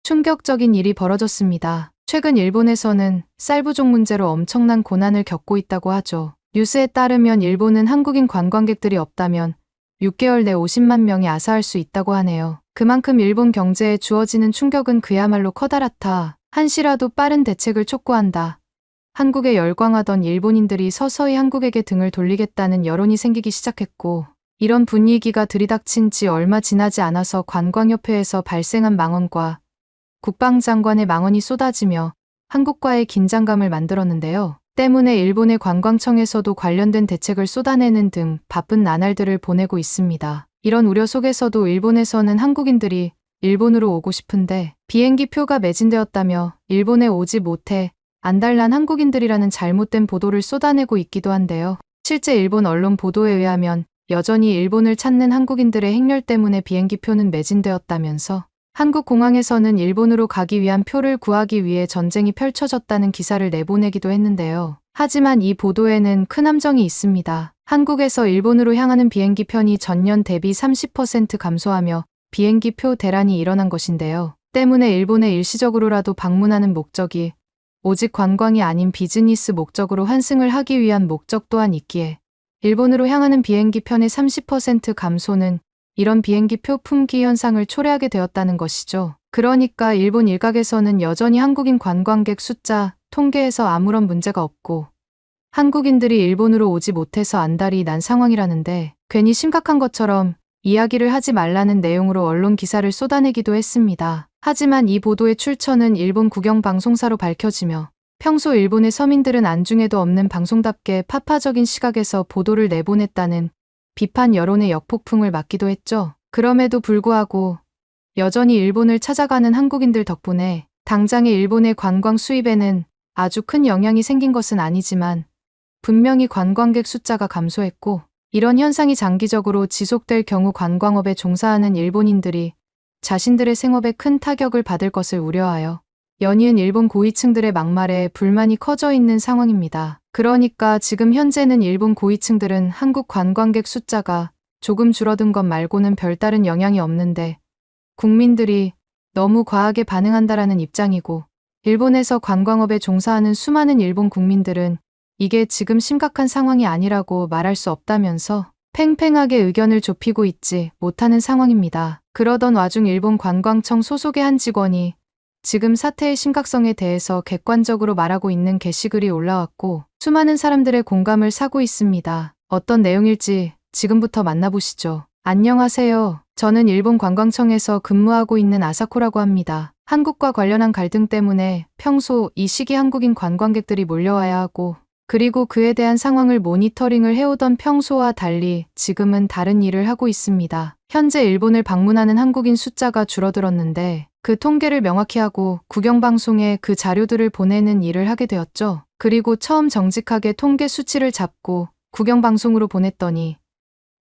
충격적인 일이 벌어졌습니다. 최근 일본에서는 쌀 부족 문제로 엄청난 고난을 겪고 있다고 하죠. 뉴스에 따르면 일본은 한국인 관광객들이 없다면 6개월 내 50만 명이 아사할 수 있다고 하네요. 그만큼 일본 경제에 주어지는 충격은 그야말로 커다랗다. 한시라도 빠른 대책을 촉구한다. 한국에 열광하던 일본인들이 서서히 한국에게 등을 돌리겠다는 여론이 생기기 시작했고, 이런 분위기가 들이닥친 지 얼마 지나지 않아서 관광협회에서 발생한 망언과 국방장관의 망언이 쏟아지며 한국과의 긴장감을 만들었는데요. 때문에 일본의 관광청에서도 관련된 대책을 쏟아내는 등 바쁜 나날들을 보내고 있습니다. 이런 우려 속에서도 일본에서는 한국인들이 일본으로 오고 싶은데 비행기 표가 매진되었다며 일본에 오지 못해 안달난 한국인들이라는 잘못된 보도를 쏟아내고 있기도 한데요. 실제 일본 언론 보도에 의하면 여전히 일본을 찾는 한국인들의 행렬 때문에 비행기 표는 매진되었다면서 한국 공항에서는 일본으로 가기 위한 표를 구하기 위해 전쟁이 펼쳐졌다는 기사를 내보내기도 했는데요. 하지만 이 보도에는 큰 함정이 있습니다. 한국에서 일본으로 향하는 비행기 편이 전년 대비 30% 감소하며 비행기 표 대란이 일어난 것인데요. 때문에 일본에 일시적으로라도 방문하는 목적이 오직 관광이 아닌 비즈니스 목적으로 환승을 하기 위한 목적 또한 있기에 일본으로 향하는 비행기 편의 30% 감소는 이런 비행기 표 품귀 현상을 초래하게 되었다는 것이죠. 그러니까 일본 일각에서는 여전히 한국인 관광객 숫자 통계에서 아무런 문제가 없고 한국인들이 일본으로 오지 못해서 안달이 난 상황이라는데 괜히 심각한 것처럼 이야기를 하지 말라는 내용으로 언론 기사를 쏟아내기도 했습니다. 하지만 이 보도의 출처는 일본 국영방송사로 밝혀지며 평소 일본의 서민들은 안중에도 없는 방송답게 파파적인 시각에서 보도를 내보냈다는 비판 여론의 역폭풍을 맞기도 했죠. 그럼에도 불구하고 여전히 일본을 찾아가는 한국인들 덕분에 당장의 일본의 관광 수입에는 아주 큰 영향이 생긴 것은 아니지만 분명히 관광객 숫자가 감소했고 이런 현상이 장기적으로 지속될 경우 관광업에 종사하는 일본인들이 자신들의 생업에 큰 타격을 받을 것을 우려하여 연이은 일본 고위층들의 막말에 불만이 커져 있는 상황입니다. 그러니까 지금 현재는 일본 고위층들은 한국 관광객 숫자가 조금 줄어든 것 말고는 별다른 영향이 없는데 국민들이 너무 과하게 반응한다라는 입장이고 일본에서 관광업에 종사하는 수많은 일본 국민들은 이게 지금 심각한 상황이 아니라고 말할 수 없다면서 팽팽하게 의견을 좁히고 있지 못하는 상황입니다. 그러던 와중 일본 관광청 소속의 한 직원이 지금 사태의 심각성에 대해서 객관적으로 말하고 있는 게시글이 올라왔고 수많은 사람들의 공감을 사고 있습니다. 어떤 내용일지 지금부터 만나보시죠. 안녕하세요. 저는 일본 관광청에서 근무하고 있는 아사코라고 합니다. 한국과 관련한 갈등 때문에 평소 이 시기 한국인 관광객들이 몰려와야 하고 그리고 그에 대한 상황을 모니터링을 해오던 평소와 달리 지금은 다른 일을 하고 있습니다. 현재 일본을 방문하는 한국인 숫자가 줄어들었는데 그 통계를 명확히 하고 국영방송에 그 자료들을 보내는 일을 하게 되었죠. 그리고 처음 정직하게 통계 수치를 잡고 국영방송으로 보냈더니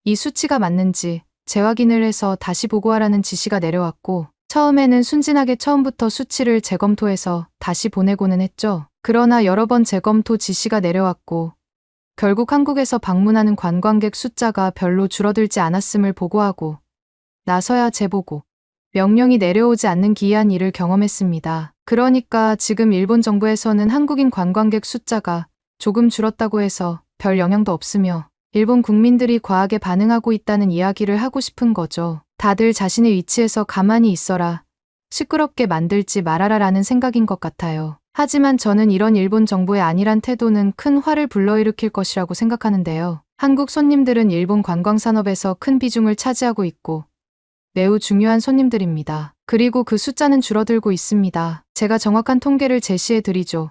이 수치가 맞는지 재확인을 해서 다시 보고하라는 지시가 내려왔고 처음에는 순진하게 처음부터 수치를 재검토해서 다시 보내고는 했죠. 그러나 여러 번 재검토 지시가 내려왔고 결국 한국에서 방문하는 관광객 숫자가 별로 줄어들지 않았음을 보고하고 나서야 재보고 명령이 내려오지 않는 기이한 일을 경험했습니다. 그러니까 지금 일본 정부에서는 한국인 관광객 숫자가 조금 줄었다고 해서 별 영향도 없으며 일본 국민들이 과하게 반응하고 있다는 이야기를 하고 싶은 거죠. 다들 자신의 위치에서 가만히 있어라. 시끄럽게 만들지 말아라라는 생각인 것 같아요. 하지만 저는 이런 일본 정부의 안일한 태도는 큰 화를 불러일으킬 것이라고 생각하는데요. 한국 손님들은 일본 관광산업에서 큰 비중을 차지하고 있고 매우 중요한 손님들입니다. 그리고 그 숫자는 줄어들고 있습니다. 제가 정확한 통계를 제시해 드리죠.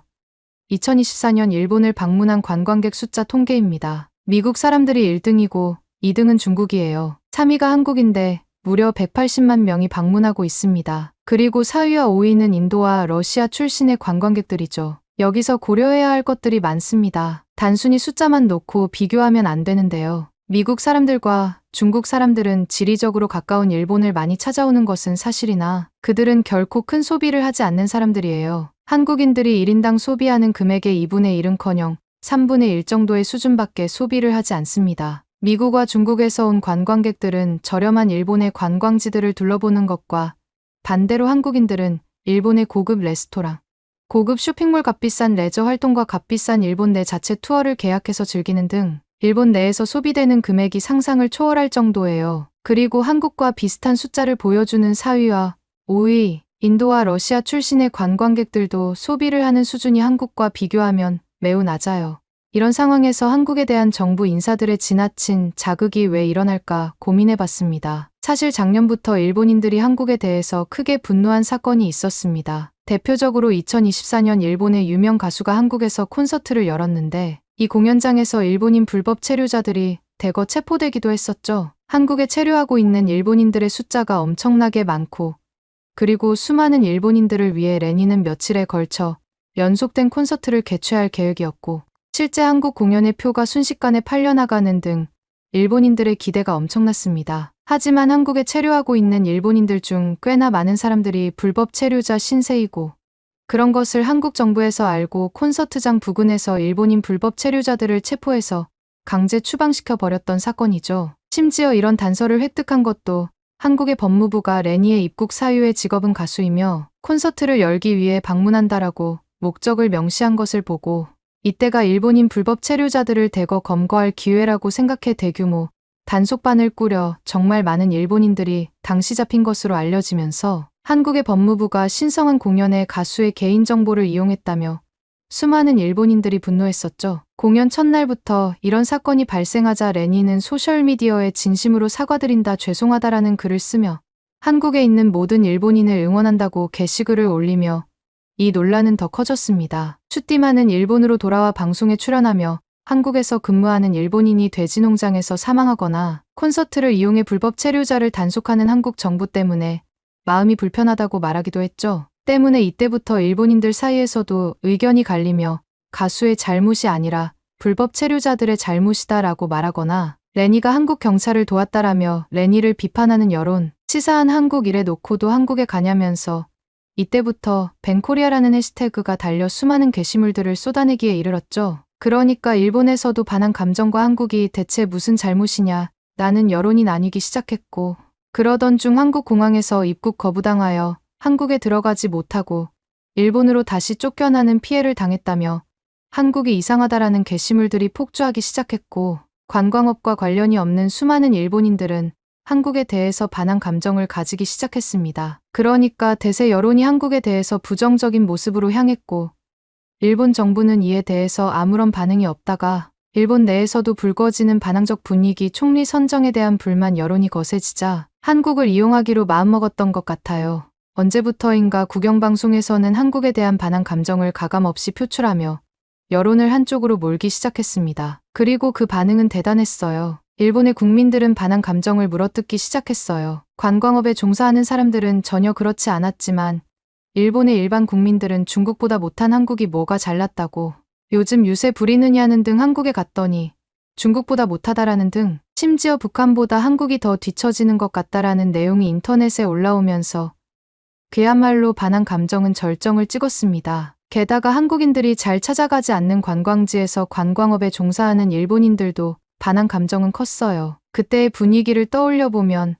2024년 일본을 방문한 관광객 숫자 통계입니다. 미국 사람들이 1등이고 2등은 중국이에요. 3위가 한국인데 무려 180만 명이 방문하고 있습니다. 그리고 4위와 5위는 인도와 러시아 출신의 관광객들이죠. 여기서 고려해야 할 것들이 많습니다. 단순히 숫자만 놓고 비교하면 안 되는데요. 미국 사람들과 중국 사람들은 지리적으로 가까운 일본을 많이 찾아오는 것은 사실이나 그들은 결코 큰 소비를 하지 않는 사람들이에요. 한국인들이 1인당 소비하는 금액의 2분의 1은커녕 3분의 1 정도의 수준밖에 소비를 하지 않습니다. 미국과 중국에서 온 관광객들은 저렴한 일본의 관광지들을 둘러보는 것과 반대로 한국인들은 일본의 고급 레스토랑, 고급 쇼핑몰, 값비싼 레저 활동과 값비싼 일본 내 자체 투어를 계약해서 즐기는 등 일본 내에서 소비되는 금액이 상상을 초월할 정도예요. 그리고 한국과 비슷한 숫자를 보여주는 4위와 5위, 인도와 러시아 출신의 관광객들도 소비를 하는 수준이 한국과 비교하면 매우 낮아요. 이런 상황에서 한국에 대한 정부 인사들의 지나친 자극이 왜 일어날까 고민해봤습니다. 사실 작년부터 일본인들이 한국에 대해서 크게 분노한 사건이 있었습니다. 대표적으로 2024년 일본의 유명 가수가 한국에서 콘서트를 열었는데 이 공연장에서 일본인 불법 체류자들이 대거 체포되기도 했었죠. 한국에 체류하고 있는 일본인들의 숫자가 엄청나게 많고 그리고 수많은 일본인들을 위해 레니는 며칠에 걸쳐 연속된 콘서트를 개최할 계획이었고 실제 한국 공연의 표가 순식간에 팔려나가는 등 일본인들의 기대가 엄청났습니다. 하지만 한국에 체류하고 있는 일본인들 중 꽤나 많은 사람들이 불법 체류자 신세이고 그런 것을 한국 정부에서 알고 콘서트장 부근에서 일본인 불법 체류자들을 체포해서 강제 추방시켜 버렸던 사건이죠. 심지어 이런 단서를 획득한 것도 한국의 법무부가 레니의 입국 사유의 직업은 가수이며 콘서트를 열기 위해 방문한다라고 목적을 명시한 것을 보고 이때가 일본인 불법 체류자들을 대거 검거할 기회라고 생각해 대규모 단속반을 꾸려 정말 많은 일본인들이 당시 잡힌 것으로 알려지면서 한국의 법무부가 신성한 공연에 가수의 개인정보를 이용했다며 수많은 일본인들이 분노했었죠. 공연 첫날부터 이런 사건이 발생하자 레니는 소셜미디어에 진심으로 사과드린다, 죄송하다라는 글을 쓰며 한국에 있는 모든 일본인을 응원한다고 게시글을 올리며 이 논란은 더 커졌습니다. 슈티만은 일본으로 돌아와 방송에 출연하며 한국에서 근무하는 일본인이 돼지 농장에서 사망하거나 콘서트를 이용해 불법 체류자를 단속하는 한국 정부 때문에 마음이 불편하다고 말하기도 했죠. 때문에 이때부터 일본인들 사이에서도 의견이 갈리며 가수의 잘못이 아니라 불법 체류자들의 잘못이다라고 말하거나 레니가 한국 경찰을 도왔다라며 레니를 비판하는 여론, 치사한 한국 일에 놓고도 한국에 가냐면서 이때부터 벤코리아라는 해시태그가 달려 수많은 게시물들을 쏟아내기에 이르렀죠. 그러니까 일본에서도 반한 감정과 한국이 대체 무슨 잘못이냐 라는 여론이 나뉘기 시작했고 그러던 중 한국 공항에서 입국 거부당하여 한국에 들어가지 못하고 일본으로 다시 쫓겨나는 피해를 당했다며 한국이 이상하다라는 게시물들이 폭주하기 시작했고 관광업과 관련이 없는 수많은 일본인들은 한국에 대해서 반한 감정을 가지기 시작했습니다. 그러니까 대세 여론이 한국에 대해서 부정적인 모습으로 향했고 일본 정부는 이에 대해서 아무런 반응이 없다가 일본 내에서도 불거지는 반항적 분위기, 총리 선정에 대한 불만 여론이 거세지자 한국을 이용하기로 마음먹었던 것 같아요. 언제부터인가 국영방송에서는 한국에 대한 반항 감정을 가감없이 표출하며 여론을 한쪽으로 몰기 시작했습니다. 그리고 그 반응은 대단했어요. 일본의 국민들은 반항 감정을 물어뜯기 시작했어요. 관광업에 종사하는 사람들은 전혀 그렇지 않았지만 일본의 일반 국민들은 중국보다 못한 한국이 뭐가 잘났다고 요즘 유세 부리느냐는 등 한국에 갔더니 중국보다 못하다라는 등 심지어 북한보다 한국이 더 뒤처지는 것 같다라는 내용이 인터넷에 올라오면서 그야말로 반항 감정은 절정을 찍었습니다. 게다가 한국인들이 잘 찾아가지 않는 관광지에서 관광업에 종사하는 일본인들도 반항 감정은 컸어요. 그때의 분위기를 떠올려보면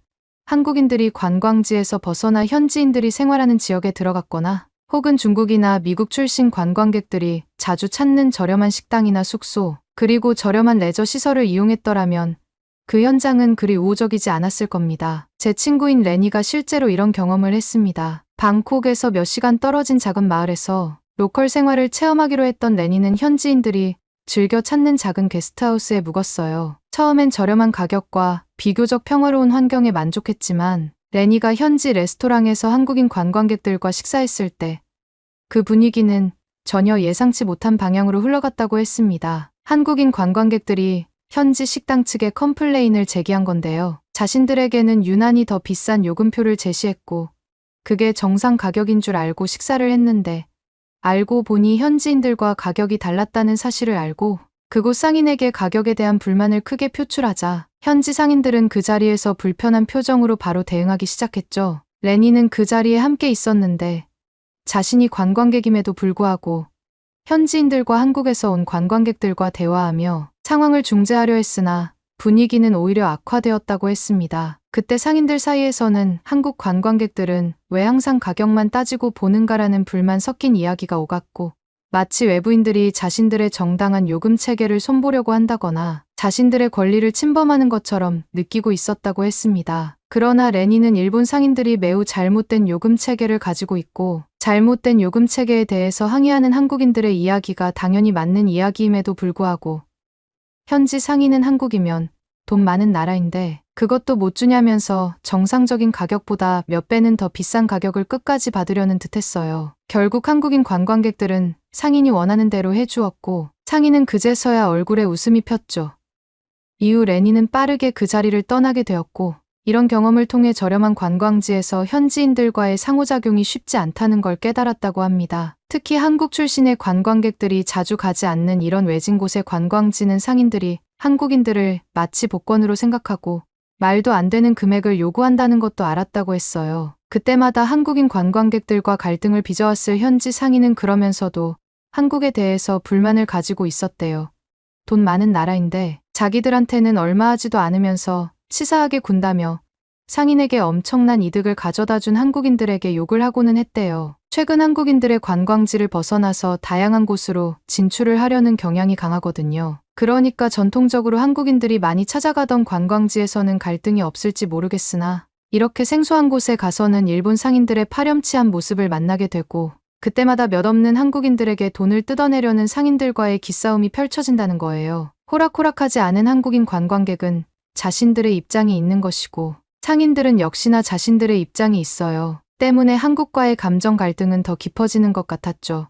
한국인들이 관광지에서 벗어나 현지인들이 생활하는 지역에 들어갔거나 혹은 중국이나 미국 출신 관광객들이 자주 찾는 저렴한 식당이나 숙소, 그리고 저렴한 레저 시설을 이용했더라면 그 현장은 그리 우호적이지 않았을 겁니다. 제 친구인 레니가 실제로 이런 경험을 했습니다. 방콕에서 몇 시간 떨어진 작은 마을에서 로컬 생활을 체험하기로 했던 레니는 현지인들이 즐겨 찾는 작은 게스트하우스에 묵었어요. 처음엔 저렴한 가격과 비교적 평화로운 환경에 만족했지만 레니가 현지 레스토랑에서 한국인 관광객들과 식사했을 때 그 분위기는 전혀 예상치 못한 방향으로 흘러갔다고 했습니다. 한국인 관광객들이 현지 식당 측에 컴플레인을 제기한 건데요. 자신들에게는 유난히 더 비싼 요금표를 제시했고 그게 정상 가격인 줄 알고 식사를 했는데 알고 보니 현지인들과 가격이 달랐다는 사실을 알고 그곳 상인에게 가격에 대한 불만을 크게 표출하자 현지 상인들은 그 자리에서 불편한 표정으로 바로 대응하기 시작했죠. 레니는 그 자리에 함께 있었는데 자신이 관광객임에도 불구하고 현지인들과 한국에서 온 관광객들과 대화하며 상황을 중재하려 했으나 분위기는 오히려 악화되었다고 했습니다. 그때 상인들 사이에서는 한국 관광객들은 왜 항상 가격만 따지고 보는가라는 불만 섞인 이야기가 오갔고, 마치 외부인들이 자신들의 정당한 요금 체계를 손보려고 한다거나 자신들의 권리를 침범하는 것처럼 느끼고 있었다고 했습니다. 그러나 레니는 일본 상인들이 매우 잘못된 요금 체계를 가지고 있고, 잘못된 요금 체계에 대해서 항의하는 한국인들의 이야기가 당연히 맞는 이야기임에도 불구하고 현지 상인은 한국이면 돈 많은 나라인데 그것도 못 주냐면서 정상적인 가격보다 몇 배는 더 비싼 가격을 끝까지 받으려는 듯했어요. 결국 한국인 관광객들은 상인이 원하는 대로 해주었고, 상인은 그제서야 얼굴에 웃음이 폈죠. 이후 레니는 빠르게 그 자리를 떠나게 되었고, 이런 경험을 통해 저렴한 관광지에서 현지인들과의 상호작용이 쉽지 않다는 걸 깨달았다고 합니다. 특히 한국 출신의 관광객들이 자주 가지 않는 이런 외진 곳의 관광지는 상인들이 한국인들을 마치 복권으로 생각하고 말도 안 되는 금액을 요구한다는 것도 알았다고 했어요. 그때마다 한국인 관광객들과 갈등을 빚어왔을 현지 상인은 그러면서도 한국에 대해서 불만을 가지고 있었대요. 돈 많은 나라인데 자기들한테는 얼마 하지도 않으면서 치사하게 군다며 상인에게 엄청난 이득을 가져다 준 한국인들에게 욕을 하고는 했대요. 최근 한국인들의 관광지를 벗어나서 다양한 곳으로 진출을 하려는 경향이 강하거든요. 그러니까 전통적으로 한국인들이 많이 찾아가던 관광지에서는 갈등이 없을지 모르겠으나 이렇게 생소한 곳에 가서는 일본 상인들의 파렴치한 모습을 만나게 되고, 그때마다 몇 없는 한국인들에게 돈을 뜯어내려는 상인들과의 기싸움이 펼쳐진다는 거예요. 호락호락하지 않은 한국인 관광객은 자신들의 입장이 있는 것이고, 상인들은 역시나 자신들의 입장이 있어요. 때문에 한국과의 감정 갈등은 더 깊어지는 것 같았죠.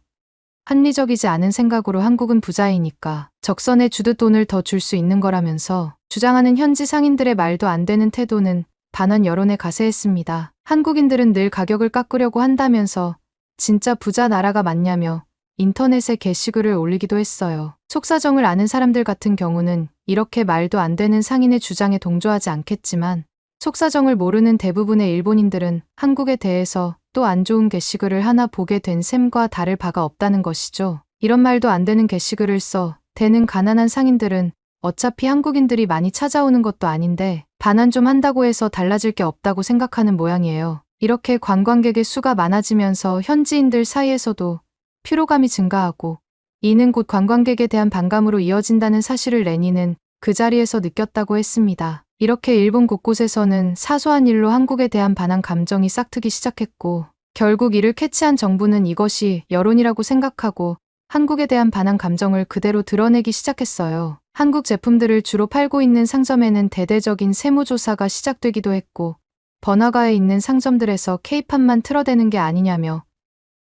합리적이지 않은 생각으로 한국은 부자이니까 적선에 주듯 돈을 더 줄 수 있는 거라면서 주장하는 현지 상인들의 말도 안 되는 태도는 반환 여론에 가세했습니다. 한국인들은 늘 가격을 깎으려고 한다면서 진짜 부자 나라가 맞냐며 인터넷에 게시글을 올리기도 했어요. 속사정을 아는 사람들 같은 경우는 이렇게 말도 안 되는 상인의 주장에 동조하지 않겠지만, 속사정을 모르는 대부분의 일본인들은 한국에 대해서 또 안 좋은 게시글을 하나 보게 된 셈과 다를 바가 없다는 것이죠. 이런 말도 안 되는 게시글을 써 대는 가난한 상인들은 어차피 한국인들이 많이 찾아오는 것도 아닌데 반환 좀 한다고 해서 달라질 게 없다고 생각하는 모양이에요. 이렇게 관광객의 수가 많아지면서 현지인들 사이에서도 피로감이 증가하고, 이는 곧 관광객에 대한 반감으로 이어진다는 사실을 레니는 그 자리에서 느꼈다고 했습니다. 이렇게 일본 곳곳에서는 사소한 일로 한국에 대한 반한 감정이 싹트기 시작했고, 결국 이를 캐치한 정부는 이것이 여론이라고 생각하고 한국에 대한 반한 감정을 그대로 드러내기 시작했어요. 한국 제품들을 주로 팔고 있는 상점에는 대대적인 세무조사가 시작되기도 했고, 번화가에 있는 상점들에서 케이팝만 틀어대는 게 아니냐며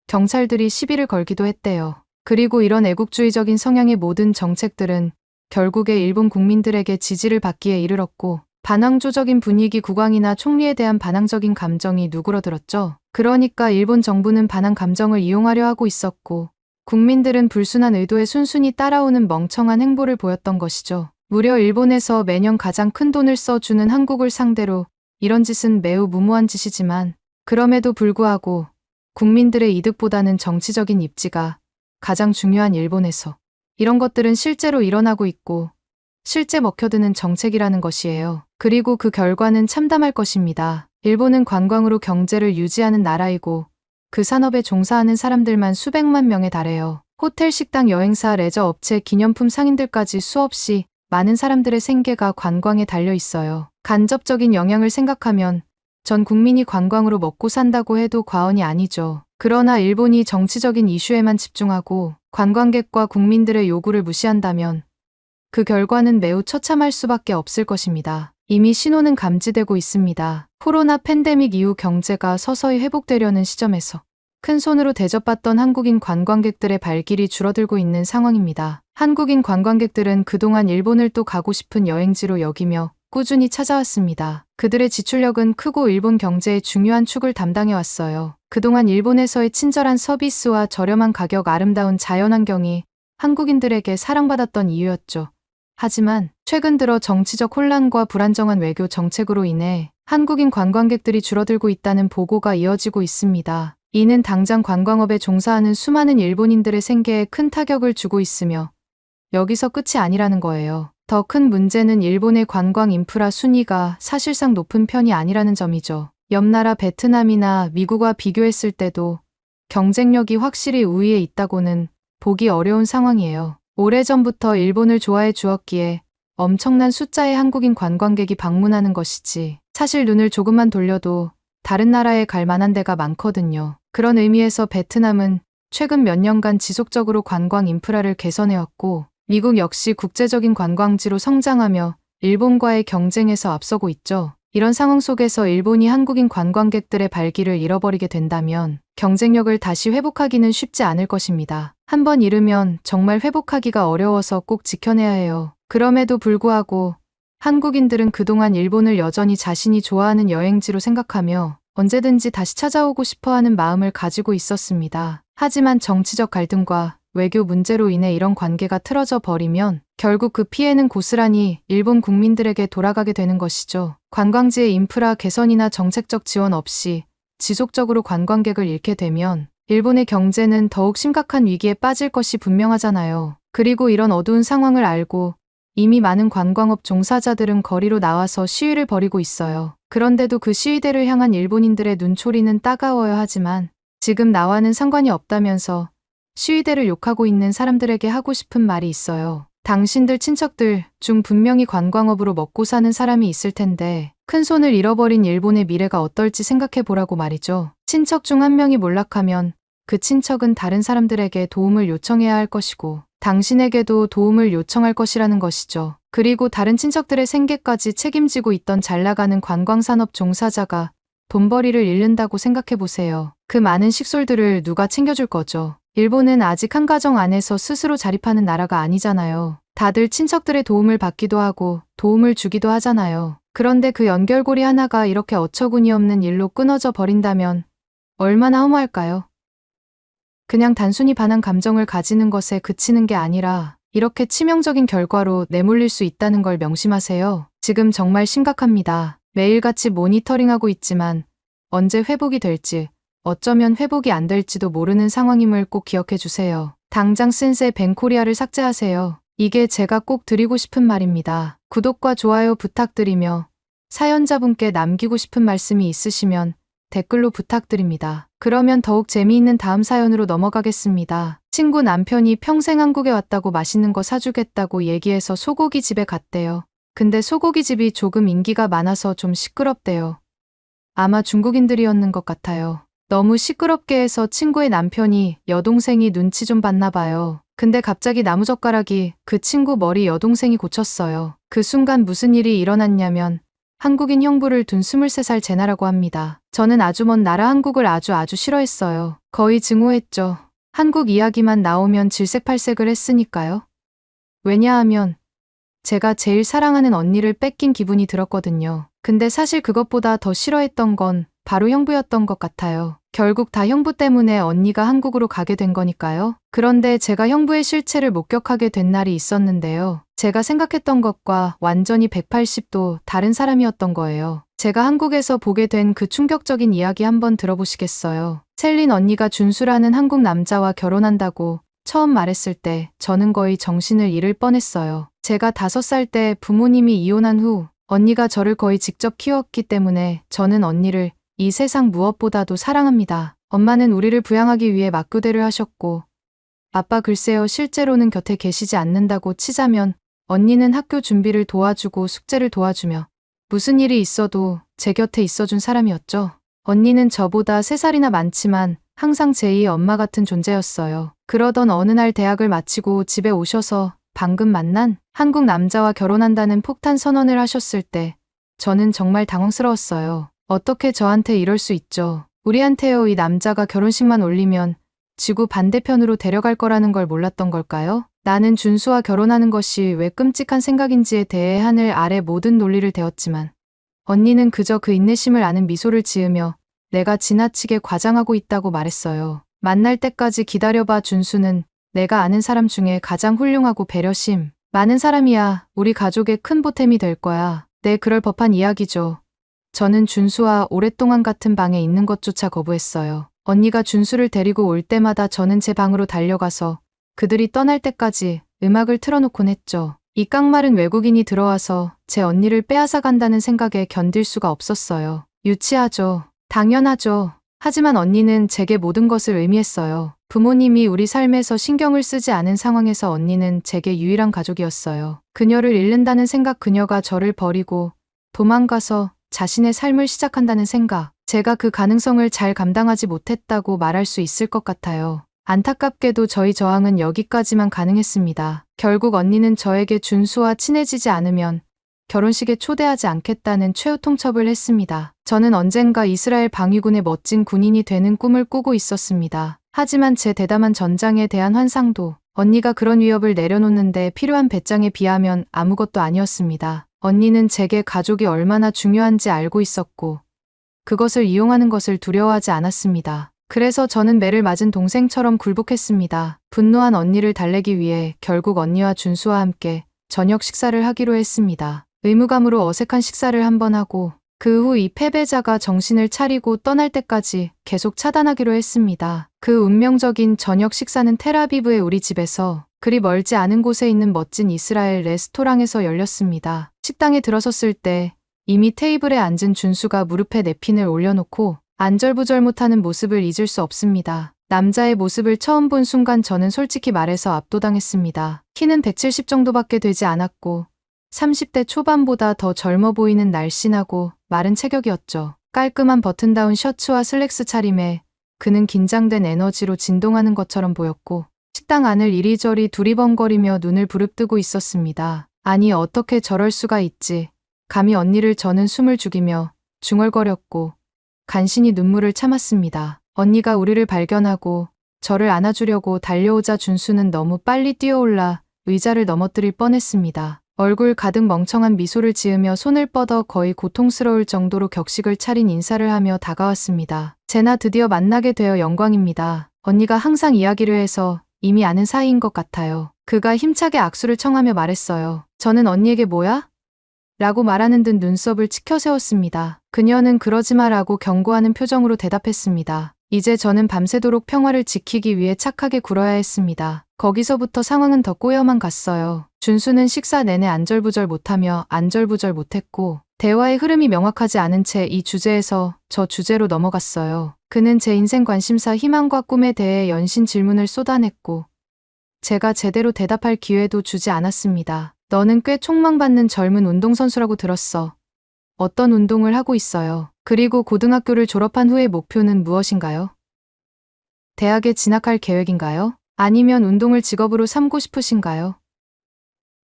경찰들이 시비를 걸기도 했대요. 그리고 이런 애국주의적인 성향의 모든 정책들은 결국에 일본 국민들에게 지지를 받기에 이르렀고, 반항조적인 분위기 국왕이나 총리에 대한 반항적인 감정이 누그러들었죠. 그러니까 일본 정부는 반항 감정을 이용하려 하고 있었고, 국민들은 불순한 의도에 순순히 따라오는 멍청한 행보를 보였던 것이죠. 무려 일본에서 매년 가장 큰 돈을 써주는 한국을 상대로 이런 짓은 매우 무모한 짓이지만, 그럼에도 불구하고 국민들의 이득보다는 정치적인 입지가 가장 중요한 일본에서 이런 것들은 실제로 일어나고 있고 실제 먹혀드는 정책이라는 것이에요. 그리고 그 결과는 참담할 것입니다. 일본은 관광으로 경제를 유지하는 나라이고 그 산업에 종사하는 사람들만 수백만 명에 달해요. 호텔, 식당, 여행사, 레저 업체, 기념품 상인들까지 수없이 많은 사람들의 생계가 관광에 달려 있어요. 간접적인 영향을 생각하면 전 국민이 관광으로 먹고 산다고 해도 과언이 아니죠. 그러나 일본이 정치적인 이슈에만 집중하고 관광객과 국민들의 요구를 무시한다면 그 결과는 매우 처참할 수밖에 없을 것입니다. 이미 신호는 감지되고 있습니다. 코로나 팬데믹 이후 경제가 서서히 회복되려는 시점에서 큰 손으로 대접받던 한국인 관광객들의 발길이 줄어들고 있는 상황입니다. 한국인 관광객들은 그동안 일본을 또 가고 싶은 여행지로 여기며 꾸준히 찾아왔습니다. 그들의 지출력은 크고 일본 경제의 중요한 축을 담당해왔어요. 그동안 일본에서의 친절한 서비스와 저렴한 가격, 아름다운 자연환경이 한국인들에게 사랑받았던 이유였죠. 하지만 최근 들어 정치적 혼란과 불안정한 외교 정책으로 인해 한국인 관광객들이 줄어들고 있다는 보고가 이어지고 있습니다. 이는 당장 관광업에 종사하는 수많은 일본인들의 생계에 큰 타격을 주고 있으며 여기서 끝이 아니라는 거예요. 더 큰 문제는 일본의 관광 인프라 순위가 사실상 높은 편이 아니라는 점이죠. 옆 나라 베트남이나 미국과 비교했을 때도 경쟁력이 확실히 우위에 있다고는 보기 어려운 상황이에요. 오래전부터 일본을 좋아해 주었기에 엄청난 숫자의 한국인 관광객이 방문하는 것이지, 사실 눈을 조금만 돌려도 다른 나라에 갈 만한 데가 많거든요. 그런 의미에서 베트남은 최근 몇 년간 지속적으로 관광 인프라를 개선해왔고, 미국 역시 국제적인 관광지로 성장하며 일본과의 경쟁에서 앞서고 있죠. 이런 상황 속에서 일본이 한국인 관광객들의 발길을 잃어버리게 된다면 경쟁력을 다시 회복하기는 쉽지 않을 것입니다. 한번 잃으면 정말 회복하기가 어려워서 꼭 지켜내야 해요. 그럼에도 불구하고 한국인들은 그동안 일본을 여전히 자신이 좋아하는 여행지로 생각하며 언제든지 다시 찾아오고 싶어하는 마음을 가지고 있었습니다. 하지만 정치적 갈등과 외교 문제로 인해 이런 관계가 틀어져 버리면 결국 그 피해는 고스란히 일본 국민들에게 돌아가게 되는 것이죠. 관광지의 인프라 개선이나 정책적 지원 없이 지속적으로 관광객을 잃게 되면 일본의 경제는 더욱 심각한 위기에 빠질 것이 분명하잖아요. 그리고 이런 어두운 상황을 알고 이미 많은 관광업 종사자들은 거리로 나와서 시위를 벌이고 있어요. 그런데도 그 시위대를 향한 일본인들의 눈초리는 따가워야 하지만 지금 나와는 상관이 없다면서 시위대를 욕하고 있는 사람들에게 하고 싶은 말이 있어요. 당신들 친척들 중 분명히 관광업으로 먹고 사는 사람이 있을 텐데 큰 손을 잃어버린 일본의 미래가 어떨지 생각해 보라고 말이죠. 친척 중 한 명이 몰락하면 그 친척은 다른 사람들에게 도움을 요청해야 할 것이고 당신에게도 도움을 요청할 것이라는 것이죠. 그리고 다른 친척들의 생계까지 책임지고 있던 잘나가는 관광산업 종사자가 돈벌이를 잃는다고 생각해 보세요. 그 많은 식솔들을 누가 챙겨줄 거죠. 일본은 아직 한 가정 안에서 스스로 자립하는 나라가 아니잖아요. 다들 친척들의 도움을 받기도 하고 도움을 주기도 하잖아요. 그런데 그 연결고리 하나가 이렇게 어처구니 없는 일로 끊어져 버린다면 얼마나 허무할까요? 그냥 단순히 반한 감정을 가지는 것에 그치는 게 아니라 이렇게 치명적인 결과로 내몰릴 수 있다는 걸 명심하세요. 지금 정말 심각합니다. 매일같이 모니터링하고 있지만 언제 회복이 될지, 어쩌면 회복이 안 될지도 모르는 상황임을 꼭 기억해 주세요. 당장 센세 벤코리아를 삭제하세요. 이게 제가 꼭 드리고 싶은 말입니다. 구독과 좋아요 부탁드리며 사연자분께 남기고 싶은 말씀이 있으시면 댓글로 부탁드립니다. 그러면 더욱 재미있는 다음 사연으로 넘어가겠습니다. 친구 남편이 평생 한국에 왔다고 맛있는 거 사주겠다고 얘기해서 소고기 집에 갔대요. 근데 소고기 집이 조금 인기가 많아서 좀 시끄럽대요. 아마 중국인들이었는 것 같아요. 너무 시끄럽게 해서 친구의 남편이 여동생이 눈치 좀 봤나 봐요. 근데 갑자기 나무젓가락이 그 친구 머리 여동생이 고쳤어요. 그 순간 무슨 일이 일어났냐면 한국인 형부를 둔 23살 제나라고 합니다. 저는 아주 먼 나라 한국을 아주 싫어했어요. 거의 증오했죠. 한국 이야기만 나오면 질색팔색을 했으니까요. 왜냐하면 제가 제일 사랑하는 언니를 뺏긴 기분이 들었거든요. 근데 사실 그것보다 더 싫어했던 건 바로 형부였던 것 같아요. 결국 다 형부 때문에 언니가 한국으로 가게 된 거니까요. 그런데 제가 형부의 실체를 목격하게 된 날이 있었는데요. 제가 생각했던 것과 완전히 180도 다른 사람이었던 거예요. 제가 한국에서 보게 된 그 충격적인 이야기 한번 들어보시겠어요? 셀린 언니가 준수라는 한국 남자와 결혼한다고 처음 말했을 때 저는 거의 정신을 잃을 뻔했어요. 제가 5살 때 부모님이 이혼한 후 언니가 저를 거의 직접 키웠기 때문에 저는 언니를 이 세상 무엇보다도 사랑합니다. 엄마는 우리를 부양하기 위해 맞교대를 하셨고 아빠 글쎄요 실제로는 곁에 계시지 않는다고 치자면 언니는 학교 준비를 도와주고 숙제를 도와주며 무슨 일이 있어도 제 곁에 있어준 사람이었죠. 언니는 저보다 3살이나 많지만 항상 제2의 엄마 같은 존재였어요. 그러던 어느 날 대학을 마치고 집에 오셔서 방금 만난 한국 남자와 결혼한다는 폭탄 선언을 하셨을 때 저는 정말 당황스러웠어요. 어떻게 저한테 이럴 수 있죠? 우리한테요 이 남자가 결혼식만 올리면 지구 반대편으로 데려갈 거라는 걸 몰랐던 걸까요? 나는 준수와 결혼하는 것이 왜 끔찍한 생각인지에 대해 하늘 아래 모든 논리를 대었지만 언니는 그저 그 인내심을 아는 미소를 지으며 내가 지나치게 과장하고 있다고 말했어요. 만날 때까지 기다려봐. 준수는 내가 아는 사람 중에 가장 훌륭하고 배려심 많은 사람이야. 우리 가족의 큰 보탬이 될 거야. 네, 그럴 법한 이야기죠. 저는 준수와 오랫동안 같은 방에 있는 것조차 거부했어요. 언니가 준수를 데리고 올 때마다 저는 제 방으로 달려가서 그들이 떠날 때까지 음악을 틀어놓곤 했죠. 이 깡마른 외국인이 들어와서 제 언니를 빼앗아 간다는 생각에 견딜 수가 없었어요. 유치하죠. 당연하죠. 하지만 언니는 제게 모든 것을 의미했어요. 부모님이 우리 삶에서 신경을 쓰지 않은 상황에서 언니는 제게 유일한 가족이었어요. 그녀를 잃는다는 생각, 그녀가 저를 버리고 도망가서 자신의 삶을 시작한다는 생각, 제가 그 가능성을 잘 감당하지 못했다고 말할 수 있을 것 같아요. 안타깝게도 저희 저항은 여기까지만 가능했습니다. 결국 언니는 저에게 준수와 친해지지 않으면 결혼식에 초대하지 않겠다는 최후 통첩을 했습니다. 저는 언젠가 이스라엘 방위군의 멋진 군인이 되는 꿈을 꾸고 있었습니다. 하지만 제 대담한 전장에 대한 환상도 언니가 그런 위협을 내려놓는데 필요한 배짱에 비하면 아무것도 아니었습니다. 언니는 제게 가족이 얼마나 중요한지 알고 있었고 그것을 이용하는 것을 두려워하지 않았습니다. 그래서 저는 매를 맞은 동생처럼 굴복했습니다. 분노한 언니를 달래기 위해 결국 언니와 준수와 함께 저녁 식사를 하기로 했습니다. 의무감으로 어색한 식사를 한번 하고 그 후 이 패배자가 정신을 차리고 떠날 때까지 계속 차단하기로 했습니다. 그 운명적인 저녁 식사는 텔아비브의 우리 집에서 그리 멀지 않은 곳에 있는 멋진 이스라엘 레스토랑에서 열렸습니다. 식당에 들어섰을 때 이미 테이블에 앉은 준수가 무릎에 냅킨을 올려놓고 안절부절 못하는 모습을 잊을 수 없습니다. 남자의 모습을 처음 본 순간 저는 솔직히 말해서 압도당했습니다. 키는 170 정도밖에 되지 않았고 30대 초반보다 더 젊어 보이는 날씬하고 마른 체격이었죠. 깔끔한 버튼다운 셔츠와 슬랙스 차림에 그는 긴장된 에너지로 진동하는 것처럼 보였고 식당 안을 이리저리 두리번거리며 눈을 부릅뜨고 있었습니다. 아니 어떻게 저럴 수가 있지. 감히 언니를. 저는 숨을 죽이며 중얼거렸고 간신히 눈물을 참았습니다. 언니가 우리를 발견하고 저를 안아주려고 달려오자 준수는 너무 빨리 뛰어올라 의자를 넘어뜨릴 뻔했습니다. 얼굴 가득 멍청한 미소를 지으며 손을 뻗어 거의 고통스러울 정도로 격식을 차린 인사를 하며 다가왔습니다. 제나 드디어 만나게 되어 영광입니다. 언니가 항상 이야기를 해서 이미 아는 사이인 것 같아요. 그가 힘차게 악수를 청하며 말했어요. 저는 언니에게 뭐야? 라고 말하는 듯 눈썹을 치켜세웠습니다. 그녀는 그러지 마라고 경고하는 표정으로 대답했습니다. 이제 저는 밤새도록 평화를 지키기 위해 착하게 굴어야 했습니다. 거기서부터 상황은 더 꼬여만 갔어요. 준수는 식사 내내 안절부절 못하며 안절부절 못했고 대화의 흐름이 명확하지 않은 채 이 주제에서 저 주제로 넘어갔어요. 그는 제 인생 관심사, 희망과 꿈에 대해 연신 질문을 쏟아냈고 제가 제대로 대답할 기회도 주지 않았습니다. 너는 꽤 촉망받는 젊은 운동선수라고 들었어. 어떤 운동을 하고 있어요? 그리고 고등학교를 졸업한 후의 목표는 무엇인가요? 대학에 진학할 계획인가요? 아니면 운동을 직업으로 삼고 싶으신가요?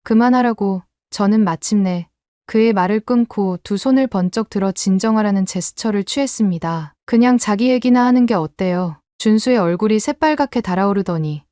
그만하라고. 저는 마침내 그의 말을 끊고 두 손을 번쩍 들어 진정하라는 제스처를 취했습니다. 그냥 자기 얘기나 하는 게 어때요? 준수의 얼굴이 새빨갛게 달아오르더니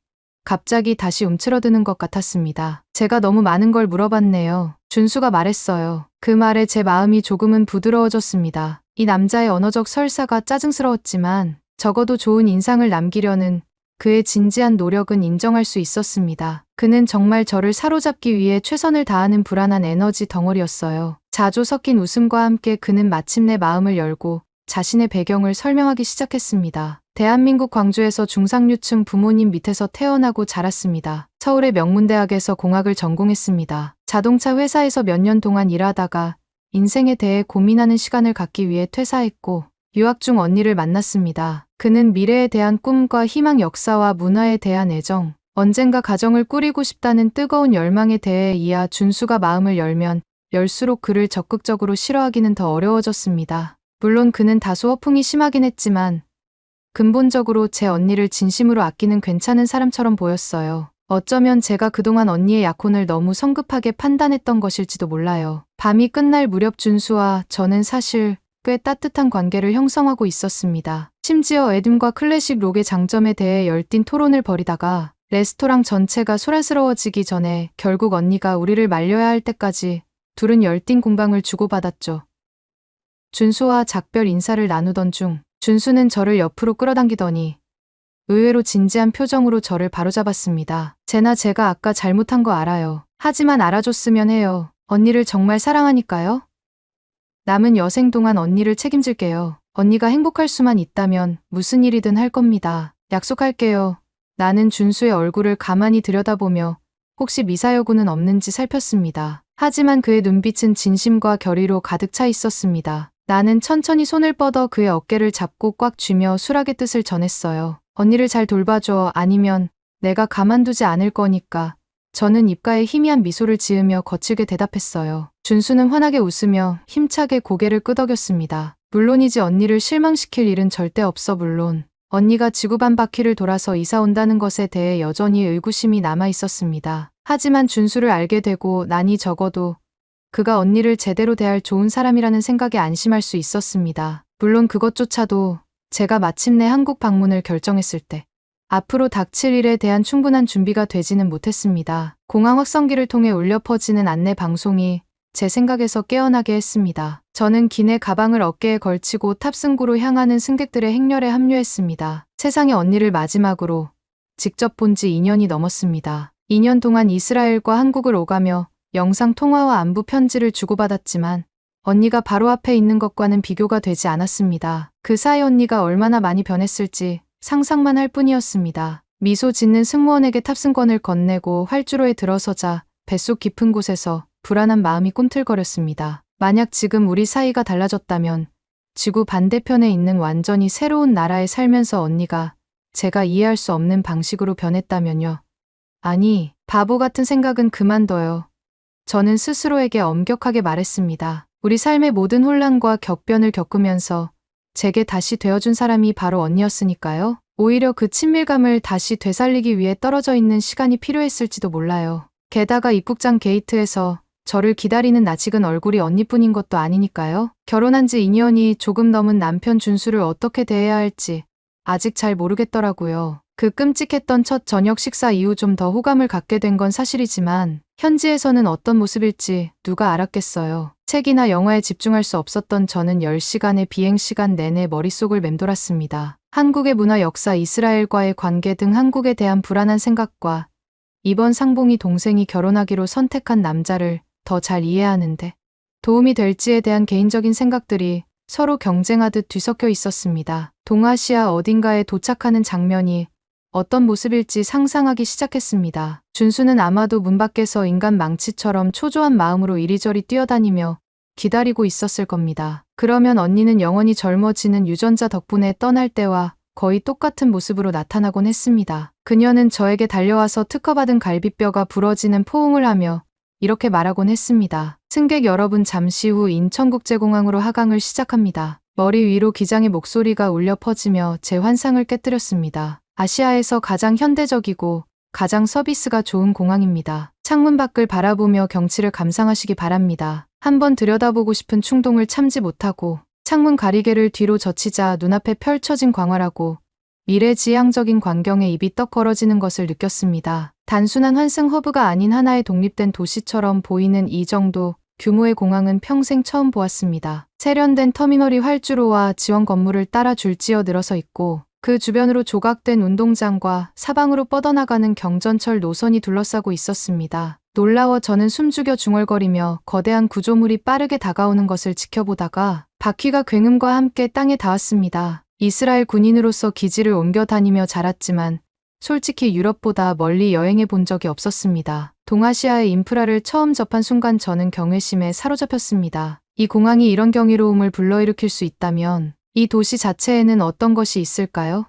갑자기 다시 움츠러드는 것 같았습니다. 제가 너무 많은 걸 물어봤네요. 준수가 말했어요. 그 말에 제 마음이 조금은 부드러워졌습니다. 이 남자의 언어적 설사가 짜증스러웠지만 적어도 좋은 인상을 남기려는 그의 진지한 노력은 인정할 수 있었습니다. 그는 정말 저를 사로잡기 위해 최선을 다하는 불안한 에너지 덩어리였어요. 자조 섞인 웃음과 함께 그는 마침내 마음을 열고 자신의 배경을 설명하기 시작했습니다. 대한민국 광주에서 중상류층 부모님 밑에서 태어나고 자랐습니다. 서울의 명문대학에서 공학을 전공했습니다. 자동차 회사에서 몇 년 동안 일하다가 인생에 대해 고민하는 시간을 갖기 위해 퇴사했고 유학 중 언니를 만났습니다. 그는 미래에 대한 꿈과 희망, 역사와 문화에 대한 애정, 언젠가 가정을 꾸리고 싶다는 뜨거운 열망에 대해 이야 준수가 마음을 열면 열수록 그를 적극적으로 싫어하기는 더 어려워졌습니다. 물론 그는 다소 허풍이 심하긴 했지만 근본적으로 제 언니를 진심으로 아끼는 괜찮은 사람처럼 보였어요. 어쩌면 제가 그동안 언니의 약혼을 너무 성급하게 판단했던 것일지도 몰라요. 밤이 끝날 무렵 준수와 저는 사실 꽤 따뜻한 관계를 형성하고 있었습니다. 심지어 에딤과 클래식 록의 장점에 대해 열띤 토론을 벌이다가 레스토랑 전체가 소란스러워지기 전에 결국 언니가 우리를 말려야 할 때까지 둘은 열띤 공방을 주고받았죠. 준수와 작별 인사를 나누던 중 준수는 저를 옆으로 끌어당기더니 의외로 진지한 표정으로 저를 바로잡았습니다. 제가 아까 잘못한 거 알아요. 하지만 알아줬으면 해요. 언니를 정말 사랑하니까요. 남은 여생 동안 언니를 책임질게요. 언니가 행복할 수만 있다면 무슨 일이든 할 겁니다. 약속할게요. 나는 준수의 얼굴을 가만히 들여다보며 혹시 미사여구는 없는지 살폈습니다. 하지만 그의 눈빛은 진심과 결의로 가득 차 있었습니다. 나는 천천히 손을 뻗어 그의 어깨를 잡고 꽉 쥐며 수락의 뜻을 전했어요. 언니를 잘 돌봐줘. 아니면 내가 가만두지 않을 거니까. 저는 입가에 희미한 미소를 지으며 거칠게 대답했어요. 준수는 환하게 웃으며 힘차게 고개를 끄덕였습니다. 물론이지 언니를 실망시킬 일은 절대 없어. 물론 언니가 지구 반 바퀴를 돌아서 이사 온다는 것에 대해 여전히 의구심이 남아 있었습니다. 하지만 준수를 알게 되고 나니 적어도 그가 언니를 제대로 대할 좋은 사람이라는 생각에 안심할 수 있었습니다. 물론 그것조차도 제가 마침내 한국 방문을 결정했을 때 앞으로 닥칠 일에 대한 충분한 준비가 되지는 못했습니다. 공항 확성기를 통해 울려 퍼지는 안내 방송이 제 생각에서 깨어나게 했습니다. 저는 기내 가방을 어깨에 걸치고 탑승구로 향하는 승객들의 행렬에 합류했습니다. 세상에 언니를 마지막으로 직접 본 지 2년이 넘었습니다. 2년 동안 이스라엘과 한국을 오가며 영상 통화와 안부 편지를 주고받았지만 언니가 바로 앞에 있는 것과는 비교가 되지 않았습니다. 그 사이 언니가 얼마나 많이 변했을지 상상만 할 뿐이었습니다. 미소 짓는 승무원에게 탑승권을 건네고 활주로에 들어서자 뱃속 깊은 곳에서 불안한 마음이 꿈틀거렸습니다. 만약 지금 우리 사이가 달라졌다면 지구 반대편에 있는 완전히 새로운 나라에 살면서 언니가 제가 이해할 수 없는 방식으로 변했다면요. 아니, 바보 같은 생각은 그만둬요. 저는 스스로에게 엄격하게 말했습니다. 우리 삶의 모든 혼란과 격변을 겪으면서 제게 다시 되어준 사람이 바로 언니였으니까요. 오히려 그 친밀감을 다시 되살리기 위해 떨어져 있는 시간이 필요했을지도 몰라요. 게다가 입국장 게이트에서 저를 기다리는 낯익은 얼굴이 언니뿐인 것도 아니니까요. 결혼한 지 2년이 조금 넘은 남편 준수를 어떻게 대해야 할지 아직 잘 모르겠더라고요. 그 끔찍했던 첫 저녁 식사 이후 좀 더 호감을 갖게 된 건 사실이지만 현지에서는 어떤 모습일지 누가 알았겠어요. 책이나 영화에 집중할 수 없었던 저는 10시간의 비행시간 내내 머릿속을 맴돌았습니다. 한국의 문화, 역사, 이스라엘과의 관계 등 한국에 대한 불안한 생각과 이번 상봉이 동생이 결혼하기로 선택한 남자를 더 잘 이해하는데 도움이 될지에 대한 개인적인 생각들이 서로 경쟁하듯 뒤섞여 있었습니다. 동아시아 어딘가에 도착하는 장면이 어떤 모습일지 상상하기 시작했습니다. 준수는 아마도 문 밖에서 인간 망치처럼 초조한 마음으로 이리저리 뛰어다니며 기다리고 있었을 겁니다. 그러면 언니는 영원히 젊어지는 유전자 덕분에 떠날 때와 거의 똑같은 모습으로 나타나곤 했습니다. 그녀는 저에게 달려와서 특허받은 갈비뼈가 부러지는 포옹을 하며 이렇게 말하곤 했습니다. 승객 여러분, 잠시 후 인천국제공항으로 하강을 시작합니다. 머리 위로 기장의 목소리가 울려 퍼지며 제 환상을 깨뜨렸습니다. 아시아에서 가장 현대적이고 가장 서비스가 좋은 공항입니다. 창문 밖을 바라보며 경치를 감상하시기 바랍니다. 한번 들여다보고 싶은 충동을 참지 못하고 창문 가리개를 뒤로 젖히자 눈앞에 펼쳐진 광활하고 미래지향적인 광경에 입이 떡 벌어지는 것을 느꼈습니다. 단순한 환승 허브가 아닌 하나의 독립된 도시처럼 보이는 이 정도 규모의 공항은 평생 처음 보았습니다. 세련된 터미널이 활주로와 지원 건물을 따라 줄지어 늘어서 있고 그 주변으로 조각된 운동장과 사방으로 뻗어나가는 경전철 노선이 둘러싸고 있었습니다. 놀라워 저는 숨죽여 중얼거리며 거대한 구조물이 빠르게 다가오는 것을 지켜보다가 바퀴가 굉음과 함께 땅에 닿았습니다. 이스라엘 군인으로서 기지를 옮겨 다니며 자랐지만 솔직히 유럽보다 멀리 여행해 본 적이 없었습니다. 동아시아의 인프라를 처음 접한 순간 저는 경외심에 사로잡혔습니다. 이 공항이 이런 경이로움을 불러일으킬 수 있다면 이 도시 자체에는 어떤 것이 있을까요?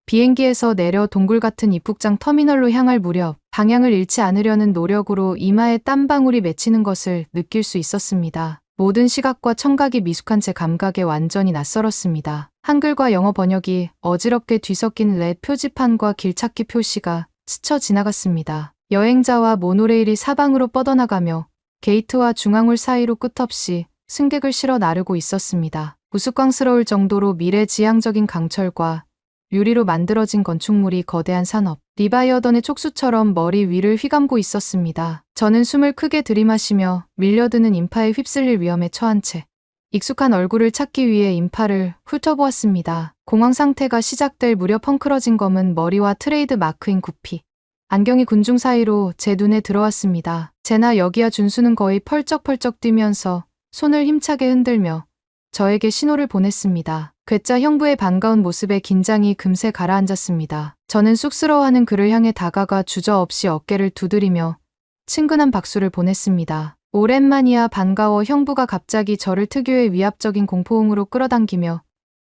비행기에서 내려 동굴 같은 입국장 터미널로 향할 무렵 방향을 잃지 않으려는 노력으로 이마에 땀방울이 맺히는 것을 느낄 수 있었습니다. 모든 시각과 청각이 미숙한 제 감각에 완전히 낯설었습니다. 한글과 영어 번역이 어지럽게 뒤섞인 렛 표지판과 길찾기 표시가 스쳐 지나갔습니다. 여행자와 모노레일이 사방으로 뻗어나가며 게이트와 중앙홀 사이로 끝없이 승객을 실어 나르고 있었습니다. 우스꽝스러울 정도로 미래지향적인 강철과 유리로 만들어진 건축물이 거대한 산업, 리바이어던의 촉수처럼 머리 위를 휘감고 있었습니다. 저는 숨을 크게 들이마시며 밀려드는 인파에 휩쓸릴 위험에 처한 채 익숙한 얼굴을 찾기 위해 인파를 훑어보았습니다. 공항 상태가 시작될 무렵 펑크러진 검은 머리와 트레이드 마크인 구피, 안경이 군중 사이로 제 눈에 들어왔습니다. 제나 여기야 준수는 거의 펄쩍펄쩍 뛰면서 손을 힘차게 흔들며 저에게 신호를 보냈습니다. 괴짜 형부의 반가운 모습에 긴장이 금세 가라앉았습니다. 저는 쑥스러워하는 그를 향해 다가가 주저없이 어깨를 두드리며 친근한 박수를 보냈습니다. 오랜만이야 반가워. 형부가 갑자기 저를 특유의 위압적인 공포음으로 끌어당기며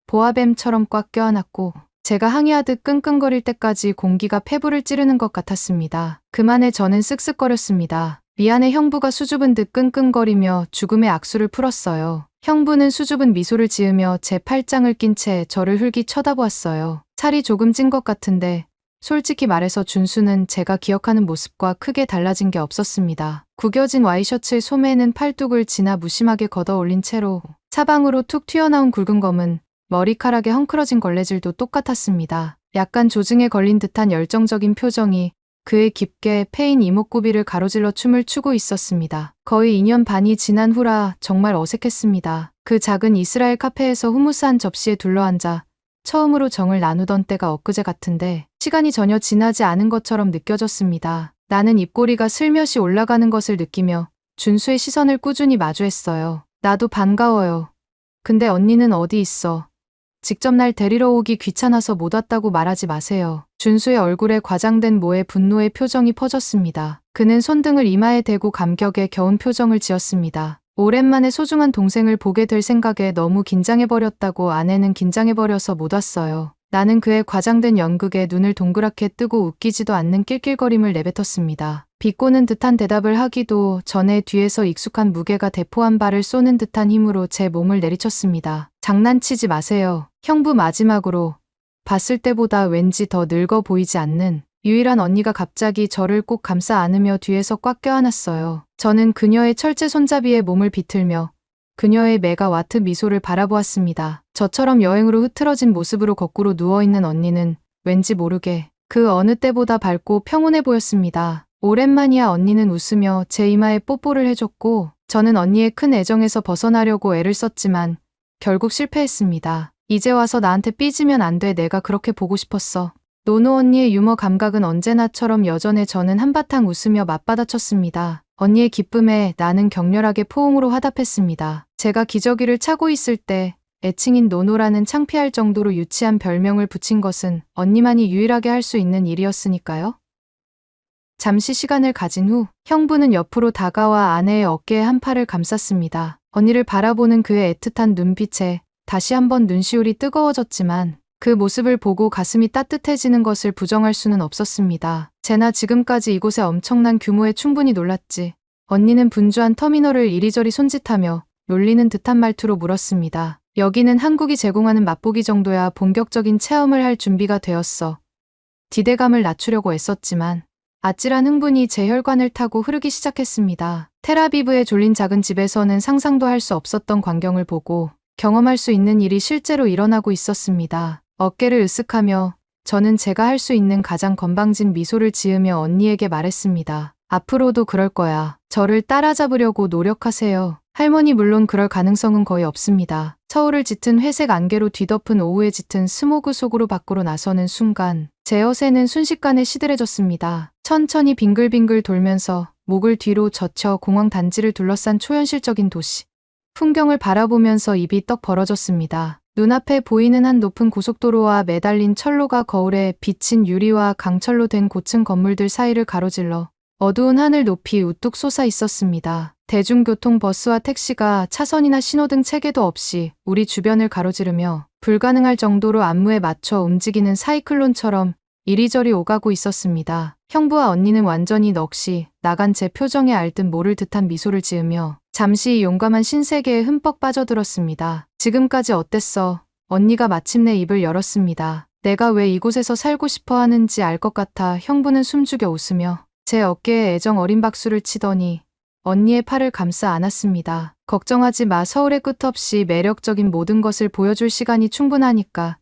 보아뱀처럼 꽉 껴안았고 제가 항의하듯 끙끙거릴 때까지 공기가 폐부를 찌르는 것 같았습니다. 그만해. 저는 쓱쓱거렸습니다. 미안해. 형부가 수줍은 듯 끙끙거리며 죽음의 악수를 풀었어요. 형부는 수줍은 미소를 지으며 제 팔짱을 낀 채 저를 흘기 쳐다보았어요. 살이 조금 찐 것 같은데 솔직히 말해서 준수는 제가 기억하는 모습과 크게 달라진 게 없었습니다. 구겨진 와이셔츠의 소매는 팔뚝을 지나 무심하게 걷어 올린 채로 사방으로 툭 튀어나온 굵은 검은 머리카락에 헝클어진 걸레질도 똑같았습니다. 약간 조증에 걸린 듯한 열정적인 표정이 그의 깊게 패인 이목구비를 가로질러 춤을 추고 있었습니다. 거의 2년 반이 지난 후라 정말 어색했습니다. 그 작은 이스라엘 카페에서 후무스한 접시에 둘러앉아 처음으로 정을 나누던 때가 엊그제 같은데 시간이 전혀 지나지 않은 것처럼 느껴졌습니다. 나는 입꼬리가 슬며시 올라가는 것을 느끼며 준수의 시선을 꾸준히 마주했어요. 나도 반가워요. 근데 언니는 어디 있어? 직접 날 데리러 오기 귀찮아서 못 왔다고 말하지 마세요. 준수의 얼굴에 과장된 모의 분노의 표정이 퍼졌습니다. 그는 손등을 이마에 대고 감격에 겨운 표정을 지었습니다. 오랜만에 소중한 동생을 보게 될 생각에 너무 긴장해버렸다고. 아내는 긴장해버려서 못 왔어요. 나는 그의 과장된 연극에 눈을 동그랗게 뜨고 웃기지도 않는 낄낄거림을 내뱉었습니다. 비꼬는 듯한 대답을 하기도 전에 뒤에서 익숙한 무게가 대포1 발을 쏘는 듯한 힘으로 제 몸을 내리쳤습니다. 장난치지 마세요. 형부. 마지막으로 봤을 때보다 왠지 더 늙어 보이지 않는 유일한 언니가 갑자기 저를 꼭 감싸 안으며 뒤에서 꽉 껴안았어요. 저는 그녀의 철제 손잡이에 몸을 비틀며 그녀의 메가와트 미소를 바라보았습니다. 저처럼 여행으로 흐트러진 모습으로 거꾸로 누워있는 언니는 왠지 모르게 그 어느 때보다 밝고 평온해 보였습니다. 오랜만이야. 언니는 웃으며 제 이마에 뽀뽀를 해줬고 저는 언니의 큰 애정에서 벗어나려고 애를 썼지만 결국 실패했습니다. 이제 와서 나한테 삐지면 안 돼. 내가 그렇게 보고 싶었어. 노노. 언니의 유머 감각은 언제나처럼 여전해. 저는 한바탕 웃으며 맞받아쳤습니다. 언니의 기쁨에 나는 격렬하게 포옹으로 화답했습니다. 제가 기저귀를 차고 있을 때 애칭인 노노라는 창피할 정도로 유치한 별명을 붙인 것은 언니만이 유일하게 할 수 있는 일이었으니까요. 잠시 시간을 가진 후 형부는 옆으로 다가와 아내의 어깨에 한 팔을 감쌌습니다. 언니를 바라보는 그의 애틋한 눈빛에 다시 한번 눈시울이 뜨거워졌지만 그 모습을 보고 가슴이 따뜻해지는 것을 부정할 수는 없었습니다. 제나 지금까지 이곳에 엄청난 규모에 충분히 놀랐지. 언니는 분주한 터미널을 이리저리 손짓하며 놀리는 듯한 말투로 물었습니다. 여기는 한국이 제공하는 맛보기 정도야. 본격적인 체험을 할 준비가 되었어. 기대감을 낮추려고 애썼지만 아찔한 흥분이 제 혈관을 타고 흐르기 시작했습니다. 텔아비브의 졸린 작은 집에서는 상상도 할 수 없었던 광경을 보고 경험할 수 있는 일이 실제로 일어나고 있었습니다. 어깨를 으쓱하며 저는 제가 할 수 있는 가장 건방진 미소를 지으며 언니에게 말했습니다. 앞으로도 그럴 거야. 저를 따라잡으려고 노력하세요. 할머니. 물론 그럴 가능성은 거의 없습니다. 서울을 짙은 회색 안개로 뒤덮은 오후에 짙은 스모그 속으로 밖으로 나서는 순간 제 어새는 순식간에 시들해졌습니다. 천천히 빙글빙글 돌면서 목을 뒤로 젖혀 공항 단지를 둘러싼 초현실적인 도시 풍경을 바라보면서 입이 떡 벌어졌습니다. 눈앞에 보이는 한 높은 고속도로와 매달린 철로가 거울에 비친 유리와 강철로 된 고층 건물들 사이를 가로질러 어두운 하늘 높이 우뚝 솟아 있었습니다. 대중교통 버스와 택시가 차선이나 신호등 체계도 없이 우리 주변을 가로지르며 불가능할 정도로 안무에 맞춰 움직이는 사이클론처럼 이리저리 오가고 있었습니다. 형부와 언니는 완전히 넋이 나간 제 표정에 알듯 모를 듯한 미소를 지으며 잠시 용감한 신세계에 흠뻑 빠져들었습니다. 지금까지 어땠어? 언니가 마침내 입을 열었습니다. 내가 왜 이곳에서 살고 싶어 하는지 알 것 같아. 형부는 숨죽여 웃으며 제 어깨에 애정 어린 박수를 치더니 언니의 팔을 감싸 안았습니다. 걱정하지 마. 서울의 끝없이 매력적인 모든 것을 보여줄 시간이 충분하니까.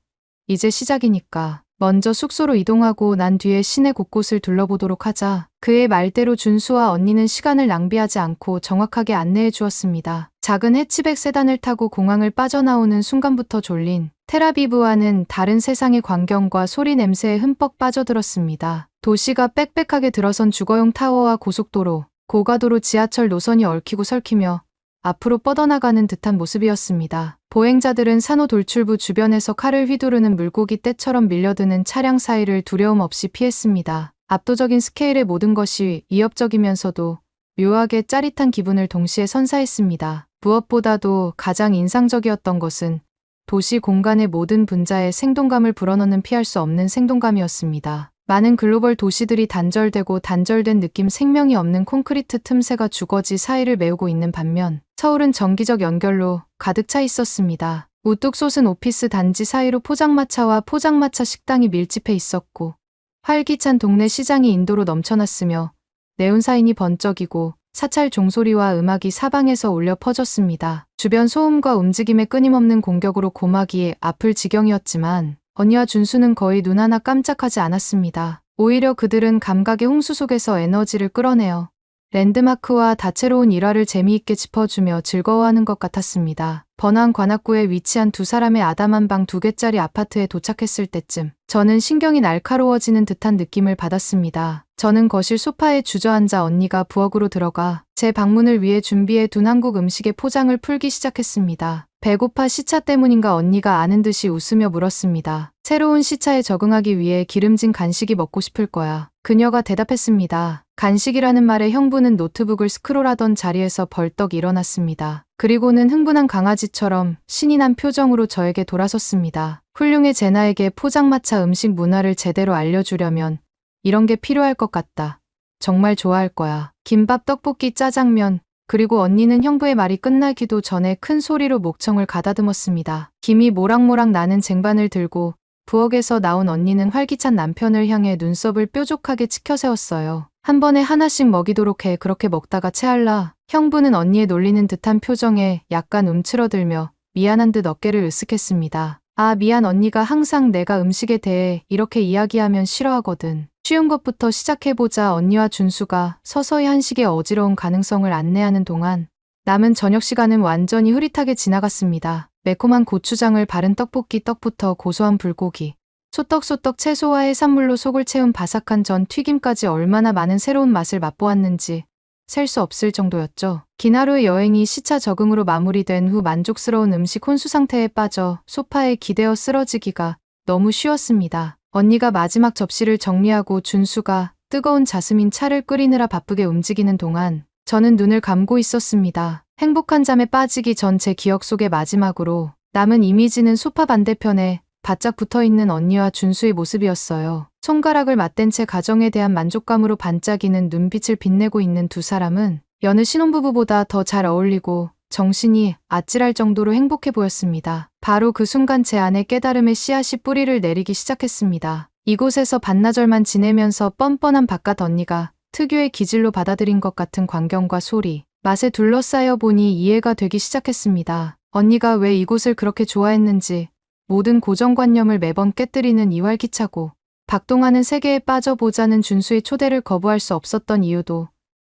이제 시작이니까. 먼저 숙소로 이동하고 난 뒤에 시내 곳곳을 둘러보도록 하자. 그의 말대로 준수와 언니는 시간을 낭비하지 않고 정확하게 안내해 주었습니다. 작은 해치백 세단을 타고 공항을 빠져나오는 순간부터 졸린 텔아비브와는 다른 세상의 광경과 소리 냄새에 흠뻑 빠져들었습니다. 도시가 빽빽하게 들어선 주거용 타워와 고속도로, 고가도로 지하철 노선이 얽히고 설키며 앞으로 뻗어나가는 듯한 모습이었습니다. 보행자들은 산호돌출부 주변에서 칼을 휘두르는 물고기 떼처럼 밀려드는 차량 사이를 두려움 없이 피했습니다. 압도적인 스케일의 모든 것이 위협적이면서도 묘하게 짜릿한 기분을 동시에 선사했습니다. 무엇보다도 가장 인상적이었던 것은 도시 공간의 모든 분자에 생동감을 불어넣는 피할 수 없는 생동감이었습니다. 많은 글로벌 도시들이 단절되고 단절된 느낌 생명이 없는 콘크리트 틈새가 주거지 사이를 메우고 있는 반면 서울은 정기적 연결로 가득 차 있었습니다. 우뚝 솟은 오피스 단지 사이로 포장마차와 포장마차 식당이 밀집해 있었고 활기찬 동네 시장이 인도로 넘쳐났으며 네온사인이 번쩍이고 사찰 종소리와 음악이 사방에서 울려 퍼졌습니다. 주변 소음과 움직임의 끊임없는 공격으로 고막이 아플 지경이었지만 언니와 준수는 거의 눈 하나 깜짝하지 않았습니다. 오히려 그들은 감각의 홍수 속에서 에너지를 끌어내어 랜드마크와 다채로운 일화를 재미있게 짚어주며 즐거워하는 것 같았습니다. 번화한 관악구에 위치한 두 사람의 아담한 방 2개짜리 아파트에 도착했을 때쯤 저는 신경이 날카로워지는 듯한 느낌을 받았습니다. 저는 거실 소파에 주저앉아 언니가 부엌으로 들어가 제 방문을 위해 준비해둔 한국 음식의 포장을 풀기 시작했습니다. 배고파 시차 때문인가 언니가 아는 듯이 웃으며 물었습니다. 새로운 시차에 적응하기 위해 기름진 간식이 먹고 싶을 거야. 그녀가 대답했습니다. 간식이라는 말에 형부는 노트북을 스크롤하던 자리에서 벌떡 일어났습니다. 그리고는 흥분한 강아지처럼 신이 난 표정으로 저에게 돌아섰습니다. 훌륭해 제나에게 포장마차 음식 문화를 제대로 알려주려면 이런 게 필요할 것 같다. 정말 좋아할 거야. 김밥, 떡볶이, 짜장면. 그리고 언니는 형부의 말이 끝나기도 전에 큰 소리로 목청을 가다듬었습니다. 김이 모락모락 나는 쟁반을 들고 부엌에서 나온 언니는 활기찬 남편을 향해 눈썹을 뾰족하게 치켜세웠어요. 한 번에 하나씩 먹이도록 해. 그렇게 먹다가 체할라. 형부는 언니의 놀리는 듯한 표정에 약간 움츠러들며 미안한 듯 어깨를 으쓱했습니다. 아, 미안. 언니가 항상 내가 음식에 대해 이렇게 이야기하면 싫어하거든. 쉬운 것부터 시작해보자. 언니와 준수가 서서히 한식의 어지러운 가능성을 안내하는 동안 남은 저녁 시간은 완전히 흐릿하게 지나갔습니다. 매콤한 고추장을 바른 떡볶이, 떡부터 고소한 불고기, 소떡소떡 채소와 해산물로 속을 채운 바삭한 전, 튀김까지 얼마나 많은 새로운 맛을 맛보았는지 셀 수 없을 정도였죠. 긴 하루의 여행이 시차 적응으로 마무리된 후 만족스러운 음식 혼수 상태에 빠져 소파에 기대어 쓰러지기가 너무 쉬웠습니다. 언니가 마지막 접시를 정리하고 준수가 뜨거운 자스민 차를 끓이느라 바쁘게 움직이는 동안 저는 눈을 감고 있었습니다. 행복한 잠에 빠지기 전 제 기억 속의 마지막으로 남은 이미지는 소파 반대편에 바짝 붙어있는 언니와 준수의 모습이었어요. 손가락을 맞댄 채 가정에 대한 만족감으로 반짝이는 눈빛을 빛내고 있는 두 사람은 여느 신혼부부보다 더 잘 어울리고 정신이 아찔할 정도로 행복해 보였습니다. 바로 그 순간 제 안에 깨달음의 씨앗이 뿌리를 내리기 시작했습니다. 이곳에서 반나절만 지내면서 뻔뻔한 바깥 언니가 특유의 기질로 받아들인 것 같은 광경과 소리, 맛에 둘러싸여 보니 이해가 되기 시작했습니다. 언니가 왜 이곳을 그렇게 좋아했는지, 모든 고정관념을 매번 깨뜨리는 이 활기차고 박동하는 세계에 빠져보자는 준수의 초대를 거부할 수 없었던 이유도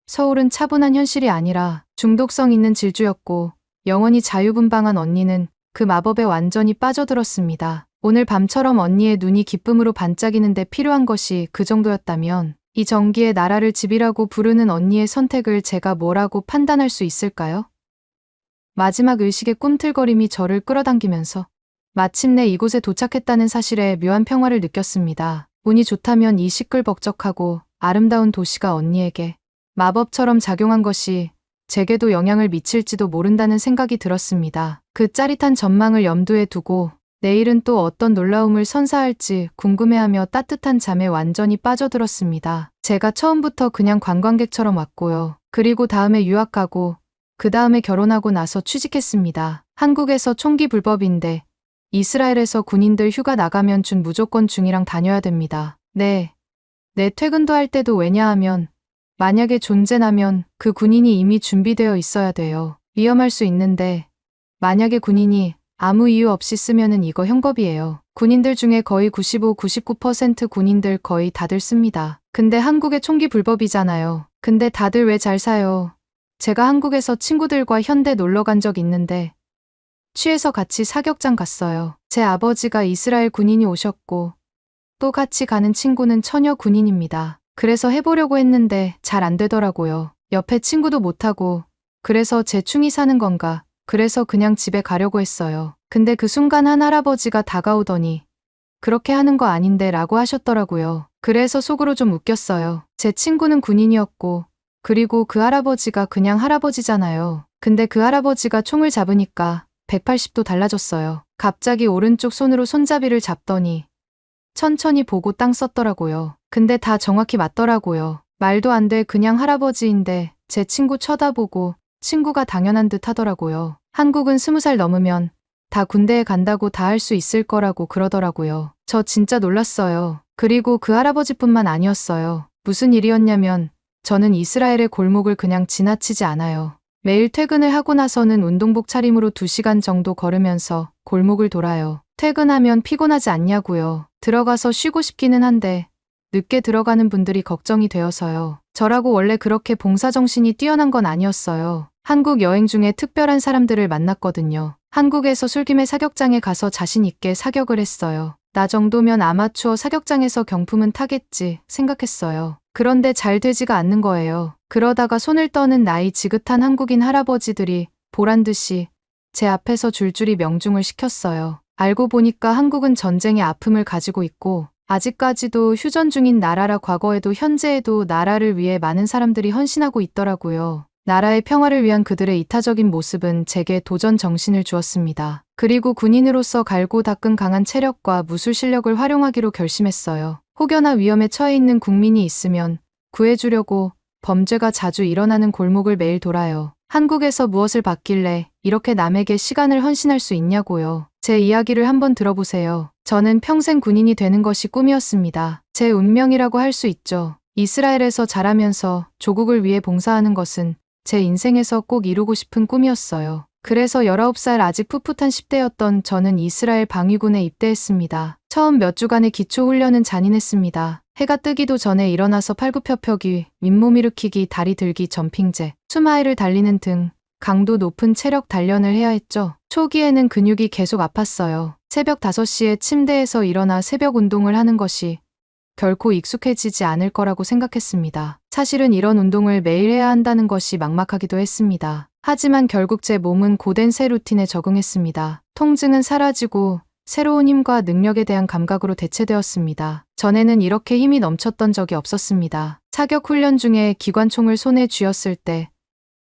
서울은 차분한 현실이 아니라 중독성 있는 질주였고 영원히 자유분방한 언니는 그 마법에 완전히 빠져들었습니다. 오늘 밤처럼 언니의 눈이 기쁨으로 반짝이는데 필요한 것이 그 정도였다면 이 전기의 나라를 집이라고 부르는 언니의 선택을 제가 뭐라고 판단할 수 있을까요? 마지막 의식의 꿈틀거림이 저를 끌어당기면서 마침내 이곳에 도착했다는 사실에 묘한 평화를 느꼈습니다. 운이 좋다면 이 시끌벅적하고 아름다운 도시가 언니에게 마법처럼 작용한 것이 제게도 영향을 미칠지도 모른다는 생각이 들었습니다. 그 짜릿한 전망을 염두에 두고 내일은 또 어떤 놀라움을 선사할지 궁금해하며 따뜻한 잠에 완전히 빠져들었습니다. 제가 처음부터 그냥 관광객처럼 왔고요. 그리고 다음에 유학 가고 그 다음에 결혼하고 나서 취직했습니다. 한국에서 총기 불법인데 이스라엘에서 군인들 휴가 나가면 준 무조건 중이랑 다녀야 됩니다. 네, 퇴근도 할 때도. 왜냐하면 만약에 존재나면 그 군인이 이미 준비되어 있어야 돼요. 위험할 수 있는데 만약에 군인이 아무 이유 없이 쓰면은 이거 형법이에요. 군인들 중에 거의 95, 99% 군인들 거의 다들 씁니다. 근데 한국에 총기 불법이잖아요. 근데 다들 왜 잘 사요? 제가 한국에서 친구들과 현대 놀러 간 적 있는데 취해서 같이 사격장 갔어요. 제 아버지가 이스라엘 군인이 오셨고 또 같이 가는 친구는 처녀 군인입니다. 그래서 해보려고 했는데 잘 안 되더라고요. 옆에 친구도 못하고 그래서 제 충이 사는 건가? 그래서 그냥 집에 가려고 했어요. 근데 그 순간 한 할아버지가 다가오더니 그렇게 하는 거 아닌데 라고 하셨더라고요. 그래서 속으로 좀 웃겼어요. 제 친구는 군인이었고 그리고 그 할아버지가 그냥 할아버지잖아요. 근데 그 할아버지가 총을 잡으니까 180도 달라졌어요. 갑자기 오른쪽 손으로 손잡이를 잡더니 천천히 보고 땅 썼더라고요. 근데 다 정확히 맞더라고요. 말도 안 돼 그냥 할아버지인데 제 친구 쳐다보고 친구가 당연한 듯 하더라고요. 한국은 20살 넘으면 다 군대에 간다고 다 할 수 있을 거라고 그러더라고요. 저 진짜 놀랐어요. 그리고 그 할아버지뿐만 아니었어요. 무슨 일이었냐면 저는 이스라엘의 골목을 그냥 지나치지 않아요. 매일 퇴근을 하고 나서는 운동복 차림으로 2시간 정도 걸으면서 골목을 돌아요. 퇴근하면 피곤하지 않냐고요. 들어가서 쉬고 싶기는 한데 늦게 들어가는 분들이 걱정이 되어서요. 저라고 원래 그렇게 봉사정신이 뛰어난 건 아니었어요. 한국 여행 중에 특별한 사람들을 만났거든요. 한국에서 술김에 사격장에 가서 자신 있게 사격을 했어요. 나 정도면 아마추어 사격장에서 경품은 타겠지 생각했어요. 그런데 잘 되지가 않는 거예요. 그러다가 손을 떠는 나이 지긋한 한국인 할아버지들이 보란듯이 제 앞에서 줄줄이 명중을 시켰어요. 알고 보니까 한국은 전쟁의 아픔을 가지고 있고 아직까지도 휴전 중인 나라라 과거에도 현재에도 나라를 위해 많은 사람들이 헌신하고 있더라고요. 나라의 평화를 위한 그들의 이타적인 모습은 제게 도전 정신을 주었습니다. 그리고 군인으로서 갈고 닦은 강한 체력과 무술 실력을 활용하기로 결심했어요. 혹여나 위험에 처해 있는 국민이 있으면 구해주려고 범죄가 자주 일어나는 골목을 매일 돌아요. 한국에서 무엇을 받길래 이렇게 남에게 시간을 헌신할 수 있냐고요. 제 이야기를 한번 들어보세요. 저는 평생 군인이 되는 것이 꿈이었습니다. 제 운명이라고 할 수 있죠. 이스라엘에서 자라면서 조국을 위해 봉사하는 것은 제 인생에서 꼭 이루고 싶은 꿈이었어요. 그래서 19살 아직 풋풋한 10대였던 저는 이스라엘 방위군에 입대했습니다. 처음 몇 주간의 기초훈련은 잔인했습니다. 해가 뜨기도 전에 일어나서 팔굽혀펴기, 윗몸 일으키기, 다리 들기, 점핑제, 수마일을 달리는 등 강도 높은 체력 단련을 해야 했죠. 초기에는 근육이 계속 아팠어요. 새벽 5시에 침대에서 일어나 새벽 운동을 하는 것이 결코 익숙해지지 않을 거라고 생각했습니다. 사실은 이런 운동을 매일 해야 한다는 것이 막막하기도 했습니다. 하지만 결국 제 몸은 고된 새 루틴에 적응했습니다. 통증은 사라지고 새로운 힘과 능력에 대한 감각으로 대체되었습니다. 전에는 이렇게 힘이 넘쳤던 적이 없었습니다. 사격 훈련 중에 기관총을 손에 쥐었을 때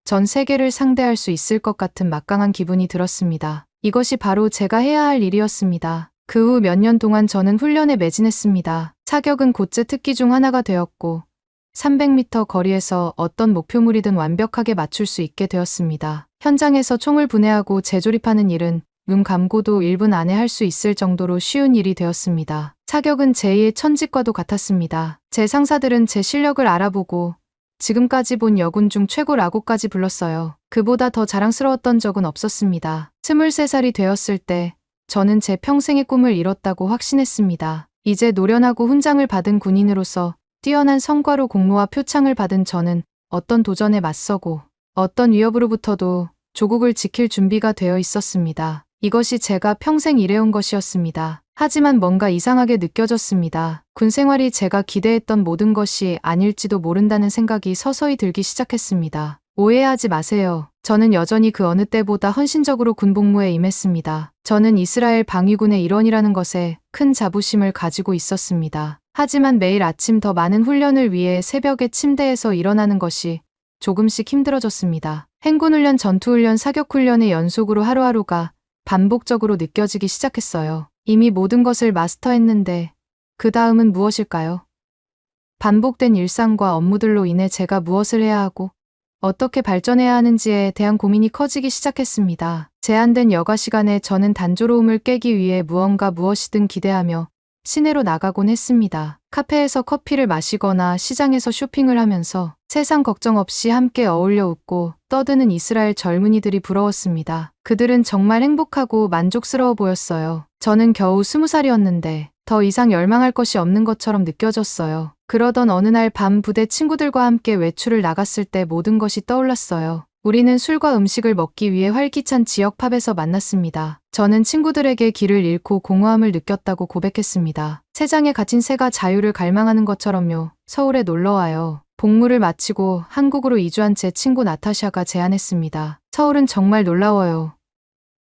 전 세계를 상대할 수 있을 것 같은 막강한 기분이 들었습니다. 이것이 바로 제가 해야 할 일이었습니다. 그 후 몇 년 동안 저는 훈련에 매진했습니다. 사격은 곧제 특기 중 하나가 되었고 300m 거리에서 어떤 목표물이든 완벽하게 맞출 수 있게 되었습니다. 현장에서 총을 분해하고 재조립하는 일은 눈 감고도 1분 안에 할 수 있을 정도로 쉬운 일이 되었습니다. 사격은 제2의 천직과도 같았습니다. 제 상사들은 제 실력을 알아보고 지금까지 본 여군 중 최고라고까지 불렀어요. 그보다 더 자랑스러웠던 적은 없었습니다. 23살이 되었을 때 저는 제 평생의 꿈을 이뤘다고 확신했습니다. 이제 노련하고 훈장을 받은 군인으로서 뛰어난 성과로 공로와 표창을 받은 저는 어떤 도전에 맞서고 어떤 위협으로부터도 조국을 지킬 준비가 되어 있었습니다. 이것이 제가 평생 일해온 것이었습니다. 하지만 뭔가 이상하게 느껴졌습니다. 군 생활이 제가 기대했던 모든 것이 아닐지도 모른다는 생각이 서서히 들기 시작했습니다. 오해하지 마세요. 저는 여전히 그 어느 때보다 헌신적으로 군복무에 임했습니다. 저는 이스라엘 방위군의 일원이라는 것에 큰 자부심을 가지고 있었습니다. 하지만 매일 아침 더 많은 훈련을 위해 새벽에 침대에서 일어나는 것이 조금씩 힘들어졌습니다. 행군훈련, 전투훈련, 사격훈련의 연속으로 하루하루가 반복적으로 느껴지기 시작했어요. 이미 모든 것을 마스터했는데 그 다음은 무엇일까요? 반복된 일상과 업무들로 인해 제가 무엇을 해야 하고 어떻게 발전해야 하는지에 대한 고민이 커지기 시작했습니다. 제한된 여가 시간에 저는 단조로움을 깨기 위해 무엇이든 기대하며 시내로 나가곤 했습니다. 카페에서 커피를 마시거나 시장에서 쇼핑을 하면서 세상 걱정 없이 함께 어울려 웃고 떠드는 이스라엘 젊은이들이 부러웠습니다. 그들은 정말 행복하고 만족스러워 보였어요. 저는 겨우 20살이었는데 더 이상 열망할 것이 없는 것처럼 느껴졌어요. 그러던 어느 날 밤 부대 친구들과 함께 외출을 나갔을 때 모든 것이 떠올랐어요. 우리는 술과 음식을 먹기 위해 활기찬 지역 팝에서 만났습니다. 저는 친구들에게 길을 잃고 공허함을 느꼈다고 고백했습니다. 새 장에 갇힌 새가 자유를 갈망하는 것처럼요. 서울에 놀러와요. 복무를 마치고 한국으로 이주한 제 친구 나타샤가 제안했습니다. 서울은 정말 놀라워요.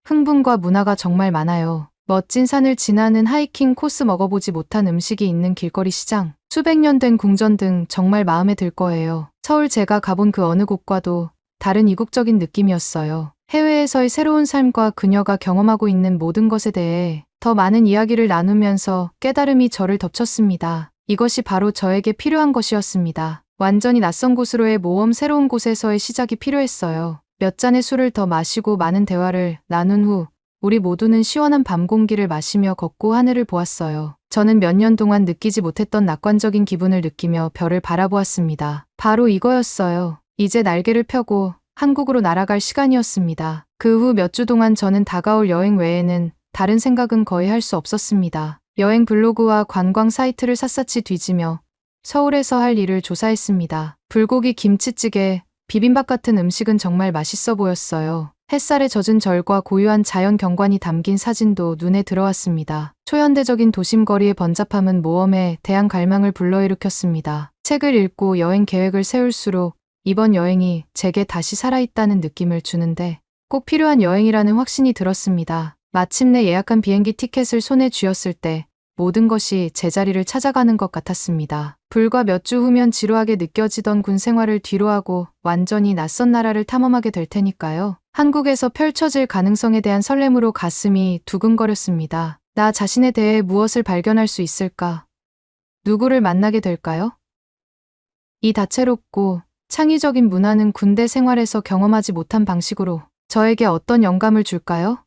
흥분과 문화가 정말 많아요. 멋진 산을 지나는 하이킹 코스, 먹어보지 못한 음식이 있는 길거리 시장, 수백 년 된 궁전 등 정말 마음에 들 거예요. 서울 제가 가본 그 어느 곳과도 다른 이국적인 느낌이었어요. 해외에서의 새로운 삶과 그녀가 경험하고 있는 모든 것에 대해 더 많은 이야기를 나누면서 깨달음이 저를 덮쳤습니다. 이것이 바로 저에게 필요한 것이었습니다. 완전히 낯선 곳으로의 모험, 새로운 곳에서의 시작이 필요했어요. 몇 잔의 술을 더 마시고 많은 대화를 나눈 후 우리 모두는 시원한 밤 공기를 마시며 걷고 하늘을 보았어요. 저는 몇 년 동안 느끼지 못했던 낙관적인 기분을 느끼며 별을 바라보았습니다. 바로 이거였어요. 이제 날개를 펴고 한국으로 날아갈 시간이었습니다. 그 후 몇 주 동안 저는 다가올 여행 외에는 다른 생각은 거의 할 수 없었습니다. 여행 블로그와 관광 사이트를 샅샅이 뒤지며 서울에서 할 일을 조사했습니다. 불고기, 김치찌개, 비빔밥 같은 음식은 정말 맛있어 보였어요. 햇살에 젖은 절과 고유한 자연 경관이 담긴 사진도 눈에 들어왔습니다. 초현대적인 도심 거리의 번잡함은 모험에 대한 갈망을 불러일으켰습니다. 책을 읽고 여행 계획을 세울수록 이번 여행이 제게 다시 살아있다는 느낌을 주는데 꼭 필요한 여행이라는 확신이 들었습니다. 마침내 예약한 비행기 티켓을 손에 쥐었을 때 모든 것이 제자리를 찾아가는 것 같았습니다. 불과 몇 주 후면 지루하게 느껴지던 군 생활을 뒤로하고 완전히 낯선 나라를 탐험하게 될 테니까요. 한국에서 펼쳐질 가능성에 대한 설렘으로 가슴이 두근거렸습니다. 나 자신에 대해 무엇을 발견할 수 있을까? 누구를 만나게 될까요? 이 다채롭고 창의적인 문화는 군대 생활에서 경험하지 못한 방식으로 저에게 어떤 영감을 줄까요?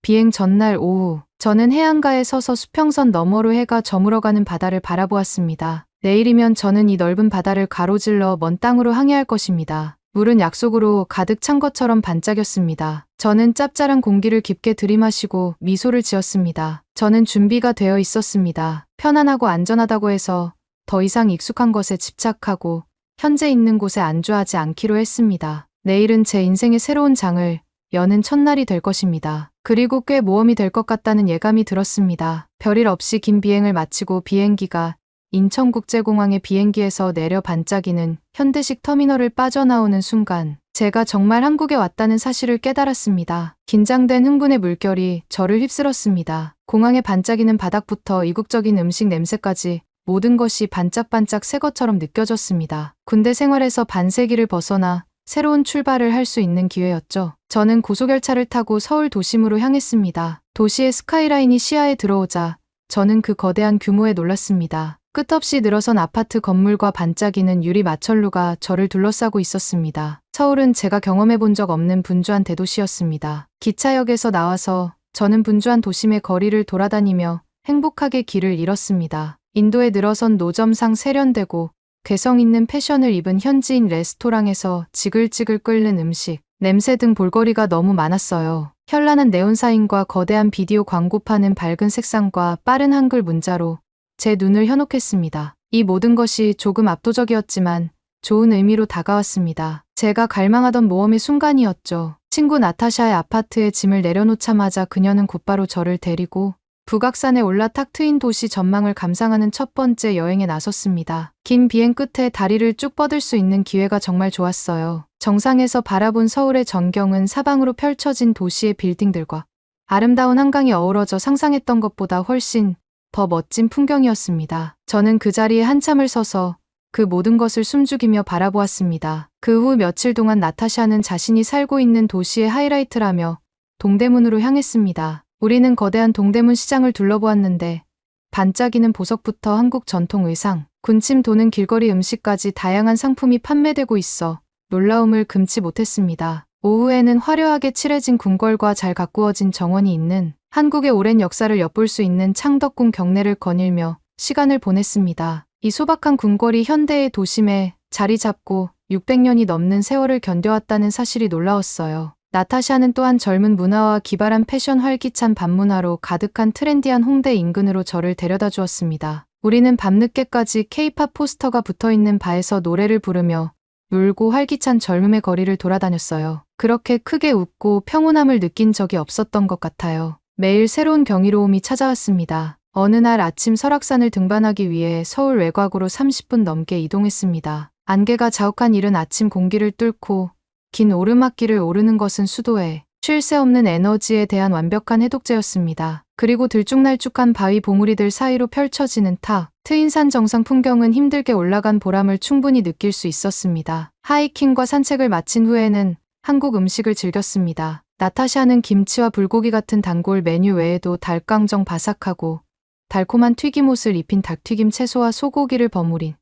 비행 전날 오후, 저는 해안가에 서서 수평선 너머로 해가 저물어가는 바다를 바라보았습니다. 내일이면 저는 이 넓은 바다를 가로질러 먼 땅으로 항해할 것입니다. 물은 약속으로 가득 찬 것처럼 반짝였습니다. 저는 짭짤한 공기를 깊게 들이마시고 미소를 지었습니다. 저는 준비가 되어 있었습니다. 편안하고 안전하다고 해서 더 이상 익숙한 것에 집착하고 현재 있는 곳에 안주하지 않기로 했습니다. 내일은 제 인생의 새로운 장을 여는 첫날이 될 것입니다. 그리고 꽤 모험이 될 것 같다는 예감이 들었습니다. 별일 없이 긴 비행을 마치고 비행기가 인천국제공항의 비행기에서 내려 반짝이는 현대식 터미널을 빠져나오는 순간 제가 정말 한국에 왔다는 사실을 깨달았습니다. 긴장된 흥분의 물결이 저를 휩쓸었습니다. 공항의 반짝이는 바닥부터 이국적인 음식 냄새까지 모든 것이 반짝반짝 새 것처럼 느껴졌습니다. 군대 생활에서 반세기를 벗어나 새로운 출발을 할 수 있는 기회였죠. 저는 고속열차를 타고 서울 도심으로 향했습니다. 도시의 스카이라인이 시야에 들어오자 저는 그 거대한 규모에 놀랐습니다. 끝없이 늘어선 아파트 건물과 반짝이는 유리 마천루가 저를 둘러싸고 있었습니다. 서울은 제가 경험해 본 적 없는 분주한 대도시였습니다. 기차역에서 나와서 저는 분주한 도심의 거리를 돌아다니며 행복하게 길을 잃었습니다. 인도에 늘어선 노점상 세련되고 개성 있는 패션을 입은 현지인 레스토랑에서 지글지글 끓는 음식, 냄새 등 볼거리가 너무 많았어요. 현란한 네온사인과 거대한 비디오 광고판은 밝은 색상과 빠른 한글 문자로 제 눈을 현혹했습니다. 이 모든 것이 조금 압도적이었지만 좋은 의미로 다가왔습니다. 제가 갈망하던 모험의 순간이었죠. 친구 나타샤의 아파트에 짐을 내려놓자마자 그녀는 곧바로 저를 데리고 북악산에 올라 탁 트인 도시 전망을 감상하는 첫 번째 여행에 나섰습니다. 긴 비행 끝에 다리를 쭉 뻗을 수 있는 기회가 정말 좋았어요. 정상에서 바라본 서울의 전경은 사방으로 펼쳐진 도시의 빌딩들과 아름다운 한강이 어우러져 상상했던 것보다 훨씬 더 멋진 풍경이었습니다. 저는 그 자리에 한참을 서서 그 모든 것을 숨죽이며 바라보았습니다. 그 후 며칠 동안 나타샤는 자신이 살고 있는 도시의 하이라이트라며 동대문으로 향했습니다. 우리는 거대한 동대문 시장을 둘러보았는데 반짝이는 보석부터 한국 전통 의상, 군침 도는 길거리 음식까지 다양한 상품이 판매되고 있어 놀라움을 금치 못했습니다. 오후에는 화려하게 칠해진 궁궐과 잘 가꾸어진 정원이 있는 한국의 오랜 역사를 엿볼 수 있는 창덕궁 경내를 거닐며 시간을 보냈습니다. 이 소박한 궁궐이 현대의 도심에 자리 잡고 600년이 넘는 세월을 견뎌왔다는 사실이 놀라웠어요. 나타샤는 또한 젊은 문화와 기발한 패션, 활기찬 밤문화로 가득한 트렌디한 홍대 인근으로 저를 데려다 주었습니다. 우리는 밤늦게까지 K-팝 포스터가 붙어있는 바에서 노래를 부르며 울고 활기찬 젊음의 거리를 돌아다녔어요. 그렇게 크게 웃고 평온함을 느낀 적이 없었던 것 같아요. 매일 새로운 경이로움이 찾아왔습니다. 어느 날 아침 설악산을 등반하기 위해 서울 외곽으로 30분 넘게 이동했습니다. 안개가 자욱한 이른 아침 공기를 뚫고 긴 오르막길을 오르는 것은 수도에 쉴 새 없는 에너지에 대한 완벽한 해독제였습니다. 그리고 들쭉날쭉한 바위 봉우리들 사이로 펼쳐지는 탁 트인 산 정상 풍경은 힘들게 올라간 보람을 충분히 느낄 수 있었습니다. 하이킹과 산책을 마친 후에는 한국 음식을 즐겼습니다. 나타샤는 김치와 불고기 같은 단골 메뉴 외에도 닭강정 바삭하고 달콤한 튀김옷을 입힌 닭튀김 채소와 소고기를 버무린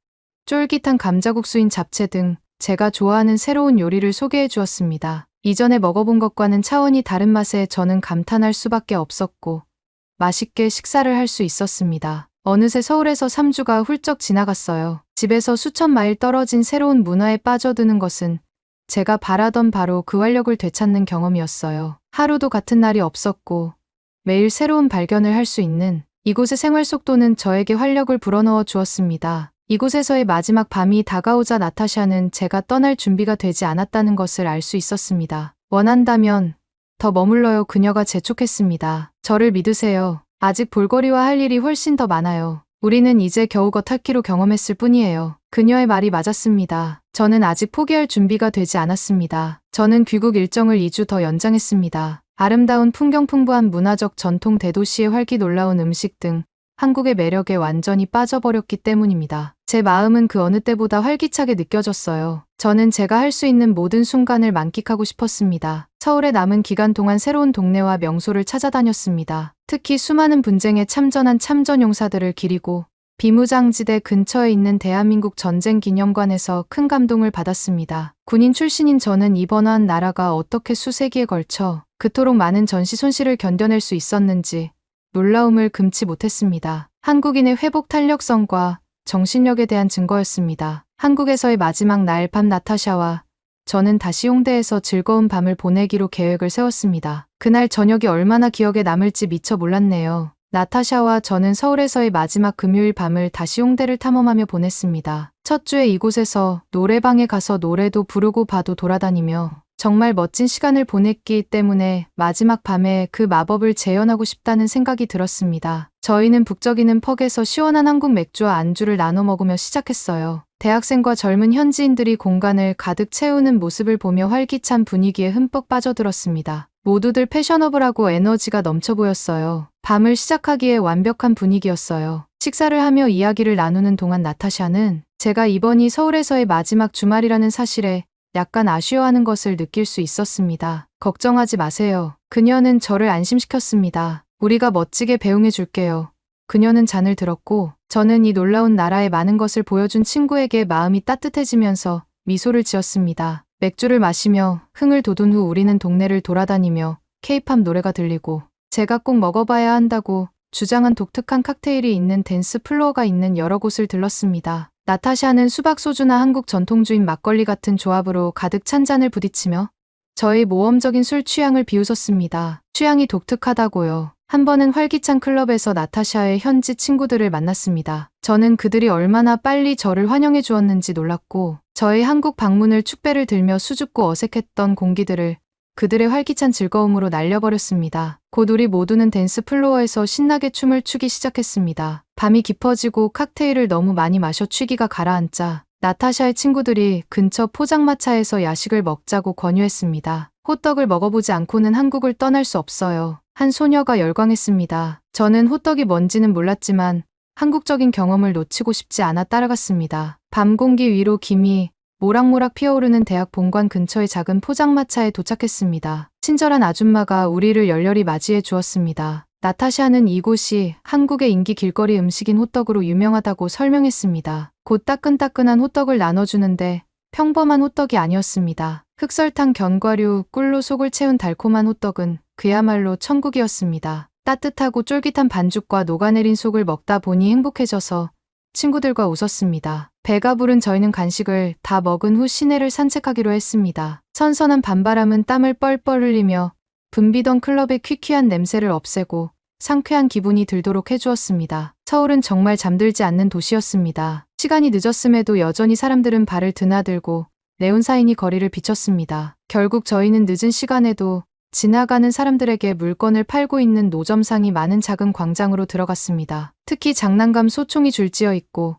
쫄깃한 감자국수인 잡채 등 제가 좋아하는 새로운 요리를 소개해 주었습니다. 이전에 먹어본 것과는 차원이 다른 맛에 저는 감탄할 수밖에 없었고 맛있게 식사를 할 수 있었습니다. 어느새 서울에서 3주가 훌쩍 지나갔어요. 집에서 수천 마일 떨어진 새로운 문화에 빠져드는 것은 제가 바라던 바로 그 활력을 되찾는 경험이었어요. 하루도 같은 날이 없었고 매일 새로운 발견을 할 수 있는 이곳의 생활 속도는 저에게 활력을 불어넣어 주었습니다. 이곳에서의 마지막 밤이 다가오자 나타샤는 제가 떠날 준비가 되지 않았다는 것을 알 수 있었습니다. 원한다면 더 머물러요. 그녀가 재촉했습니다. 저를 믿으세요. 아직 볼거리와 할 일이 훨씬 더 많아요. 우리는 이제 겨우 겉핥기로 경험했을 뿐이에요. 그녀의 말이 맞았습니다. 저는 아직 포기할 준비가 되지 않았습니다. 저는 귀국 일정을 2주 더 연장했습니다. 아름다운 풍경, 풍부한 문화적 전통, 대도시의 활기, 놀라운 음식 등 한국의 매력에 완전히 빠져버렸기 때문입니다. 제 마음은 그 어느 때보다 활기차게 느껴졌어요. 저는 제가 할 수 있는 모든 순간을 만끽하고 싶었습니다. 서울에 남은 기간 동안 새로운 동네와 명소를 찾아다녔습니다. 특히 수많은 분쟁에 참전한 참전용사들을 기리고 비무장지대 근처에 있는 대한민국 전쟁기념관에서 큰 감동을 받았습니다. 군인 출신인 저는 이번한 나라가 어떻게 수세기에 걸쳐 그토록 많은 전시 손실을 견뎌낼 수 있었는지 놀라움을 금치 못했습니다. 한국인의 회복 탄력성과 정신력에 대한 증거였습니다. 한국에서의 마지막 날 밤 나타샤와 저는 다시 홍대에서 즐거운 밤을 보내기로 계획을 세웠습니다. 그날 저녁이 얼마나 기억에 남을지 미처 몰랐네요. 나타샤와 저는 서울에서의 마지막 금요일 밤을 다시 홍대를 탐험하며 보냈습니다. 첫 주에 이곳에서 노래방에 가서 노래도 부르고 바도 돌아다니며 정말 멋진 시간을 보냈기 때문에 마지막 밤에 그 마법을 재현하고 싶다는 생각이 들었습니다. 저희는 북적이는 펍에서 시원한 한국 맥주와 안주를 나눠 먹으며 시작했어요. 대학생과 젊은 현지인들이 공간을 가득 채우는 모습을 보며 활기찬 분위기에 흠뻑 빠져들었습니다. 모두들 패셔너블하고 에너지가 넘쳐 보였어요. 밤을 시작하기에 완벽한 분위기였어요. 식사를 하며 이야기를 나누는 동안 나타샤는 제가 이번이 서울에서의 마지막 주말이라는 사실에 약간 아쉬워하는 것을 느낄 수 있었습니다. 걱정하지 마세요. 그녀는 저를 안심시켰습니다. 우리가 멋지게 배웅해 줄게요. 그녀는 잔을 들었고 저는 이 놀라운 나라의 많은 것을 보여준 친구에게 마음이 따뜻해지면서 미소를 지었습니다. 맥주를 마시며 흥을 돋운 후 우리는 동네를 돌아다니며 케이팝 노래가 들리고 제가 꼭 먹어봐야 한다고 주장한 독특한 칵테일이 있는 댄스 플로어가 있는 여러 곳을 들렀습니다. 나타샤는 수박 소주나 한국 전통주인 막걸리 같은 조합으로 가득 찬 잔을 부딪히며 저의 모험적인 술 취향을 비웃었습니다. 취향이 독특하다고요. 한 번은 활기찬 클럽에서 나타샤의 현지 친구들을 만났습니다. 저는 그들이 얼마나 빨리 저를 환영해 주었는지 놀랐고 저의 한국 방문을 축배를 들며 수줍고 어색했던 공기들을 그들의 활기찬 즐거움으로 날려버렸습니다. 곧 우리 모두는 댄스 플로어에서 신나게 춤을 추기 시작했습니다. 밤이 깊어지고 칵테일을 너무 많이 마셔 취기가 가라앉자 나타샤의 친구들이 근처 포장마차에서 야식을 먹자고 권유했습니다. 호떡을 먹어보지 않고는 한국을 떠날 수 없어요. 한 소녀가 열광했습니다. 저는 호떡이 뭔지는 몰랐지만 한국적인 경험을 놓치고 싶지 않아 따라갔습니다. 밤 공기 위로 김이 모락모락 피어오르는 대학 본관 근처의 작은 포장마차에 도착했습니다. 친절한 아줌마가 우리를 열렬히 맞이해 주었습니다. 나타샤는 이곳이 한국의 인기 길거리 음식인 호떡으로 유명하다고 설명했습니다. 곧 따끈따끈한 호떡을 나눠주는데 평범한 호떡이 아니었습니다. 흑설탕, 견과류, 꿀로 속을 채운 달콤한 호떡은 그야말로 천국이었습니다. 따뜻하고 쫄깃한 반죽과 녹아내린 속을 먹다 보니 행복해져서 친구들과 웃었습니다. 배가 부른 저희는 간식을 다 먹은 후 시내를 산책하기로 했습니다. 선선한 밤바람은 땀을 뻘뻘 흘리며 붐비던 클럽의 퀴퀴한 냄새를 없애고 상쾌한 기분이 들도록 해주었습니다. 서울은 정말 잠들지 않는 도시였습니다. 시간이 늦었음에도 여전히 사람들은 발을 드나들고 네온사인이 거리를 비췄습니다. 결국 저희는 늦은 시간에도 지나가는 사람들에게 물건을 팔고 있는 노점상이 많은 작은 광장으로 들어갔습니다. 특히 장난감 소총이 줄지어 있고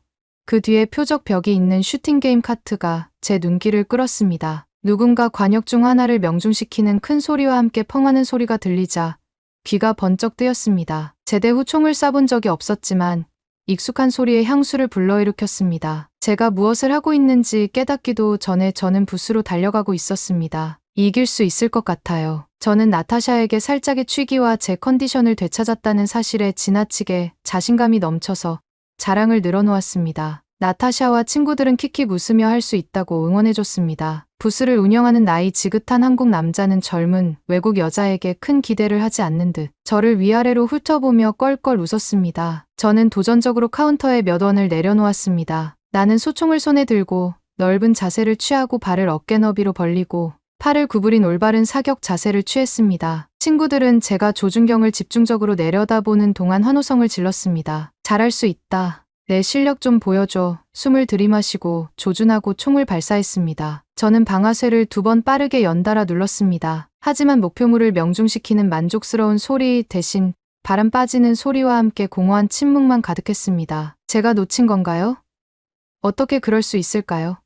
그 뒤에 표적 벽이 있는 슈팅게임 카트가 제 눈길을 끌었습니다. 누군가 관역 중 하나를 명중시키는 큰 소리와 함께 펑하는 소리가 들리자 귀가 번쩍 뜨였습니다. 제대 후 총을 쏴본 적이 없었지만 익숙한 소리에 향수를 불러일으켰습니다. 제가 무엇을 하고 있는지 깨닫기도 전에 저는 붓으로 달려가고 있었습니다. 이길 수 있을 것 같아요. 저는 나타샤에게 살짝의 취기와 제 컨디션을 되찾았다는 사실에 지나치게 자신감이 넘쳐서 자랑을 늘어놓았습니다. 나타샤와 친구들은 킥킥 웃으며 할 수 있다고 응원해줬습니다. 부스를 운영하는 나이 지긋한 한국 남자는 젊은 외국 여자에게 큰 기대를 하지 않는 듯 저를 위아래로 훑어보며 껄껄 웃었습니다. 저는 도전적으로 카운터에 몇 원을 내려놓았습니다. 나는 소총을 손에 들고 넓은 자세를 취하고 발을 어깨 너비로 벌리고 팔을 구부린 올바른 사격 자세를 취했습니다. 친구들은 제가 조준경을 집중적으로 내려다보는 동안 환호성을 질렀습니다. 잘할 수 있다. 내 실력 좀 보여줘. 숨을 들이마시고 조준하고 총을 발사했습니다. 저는 방아쇠를 2번 빠르게 연달아 눌렀습니다. 하지만 목표물을 명중시키는 만족스러운 소리 대신 바람 빠지는 소리와 함께 공허한 침묵만 가득했습니다. 제가 놓친 건가요? 어떻게 그럴 수 있을까요?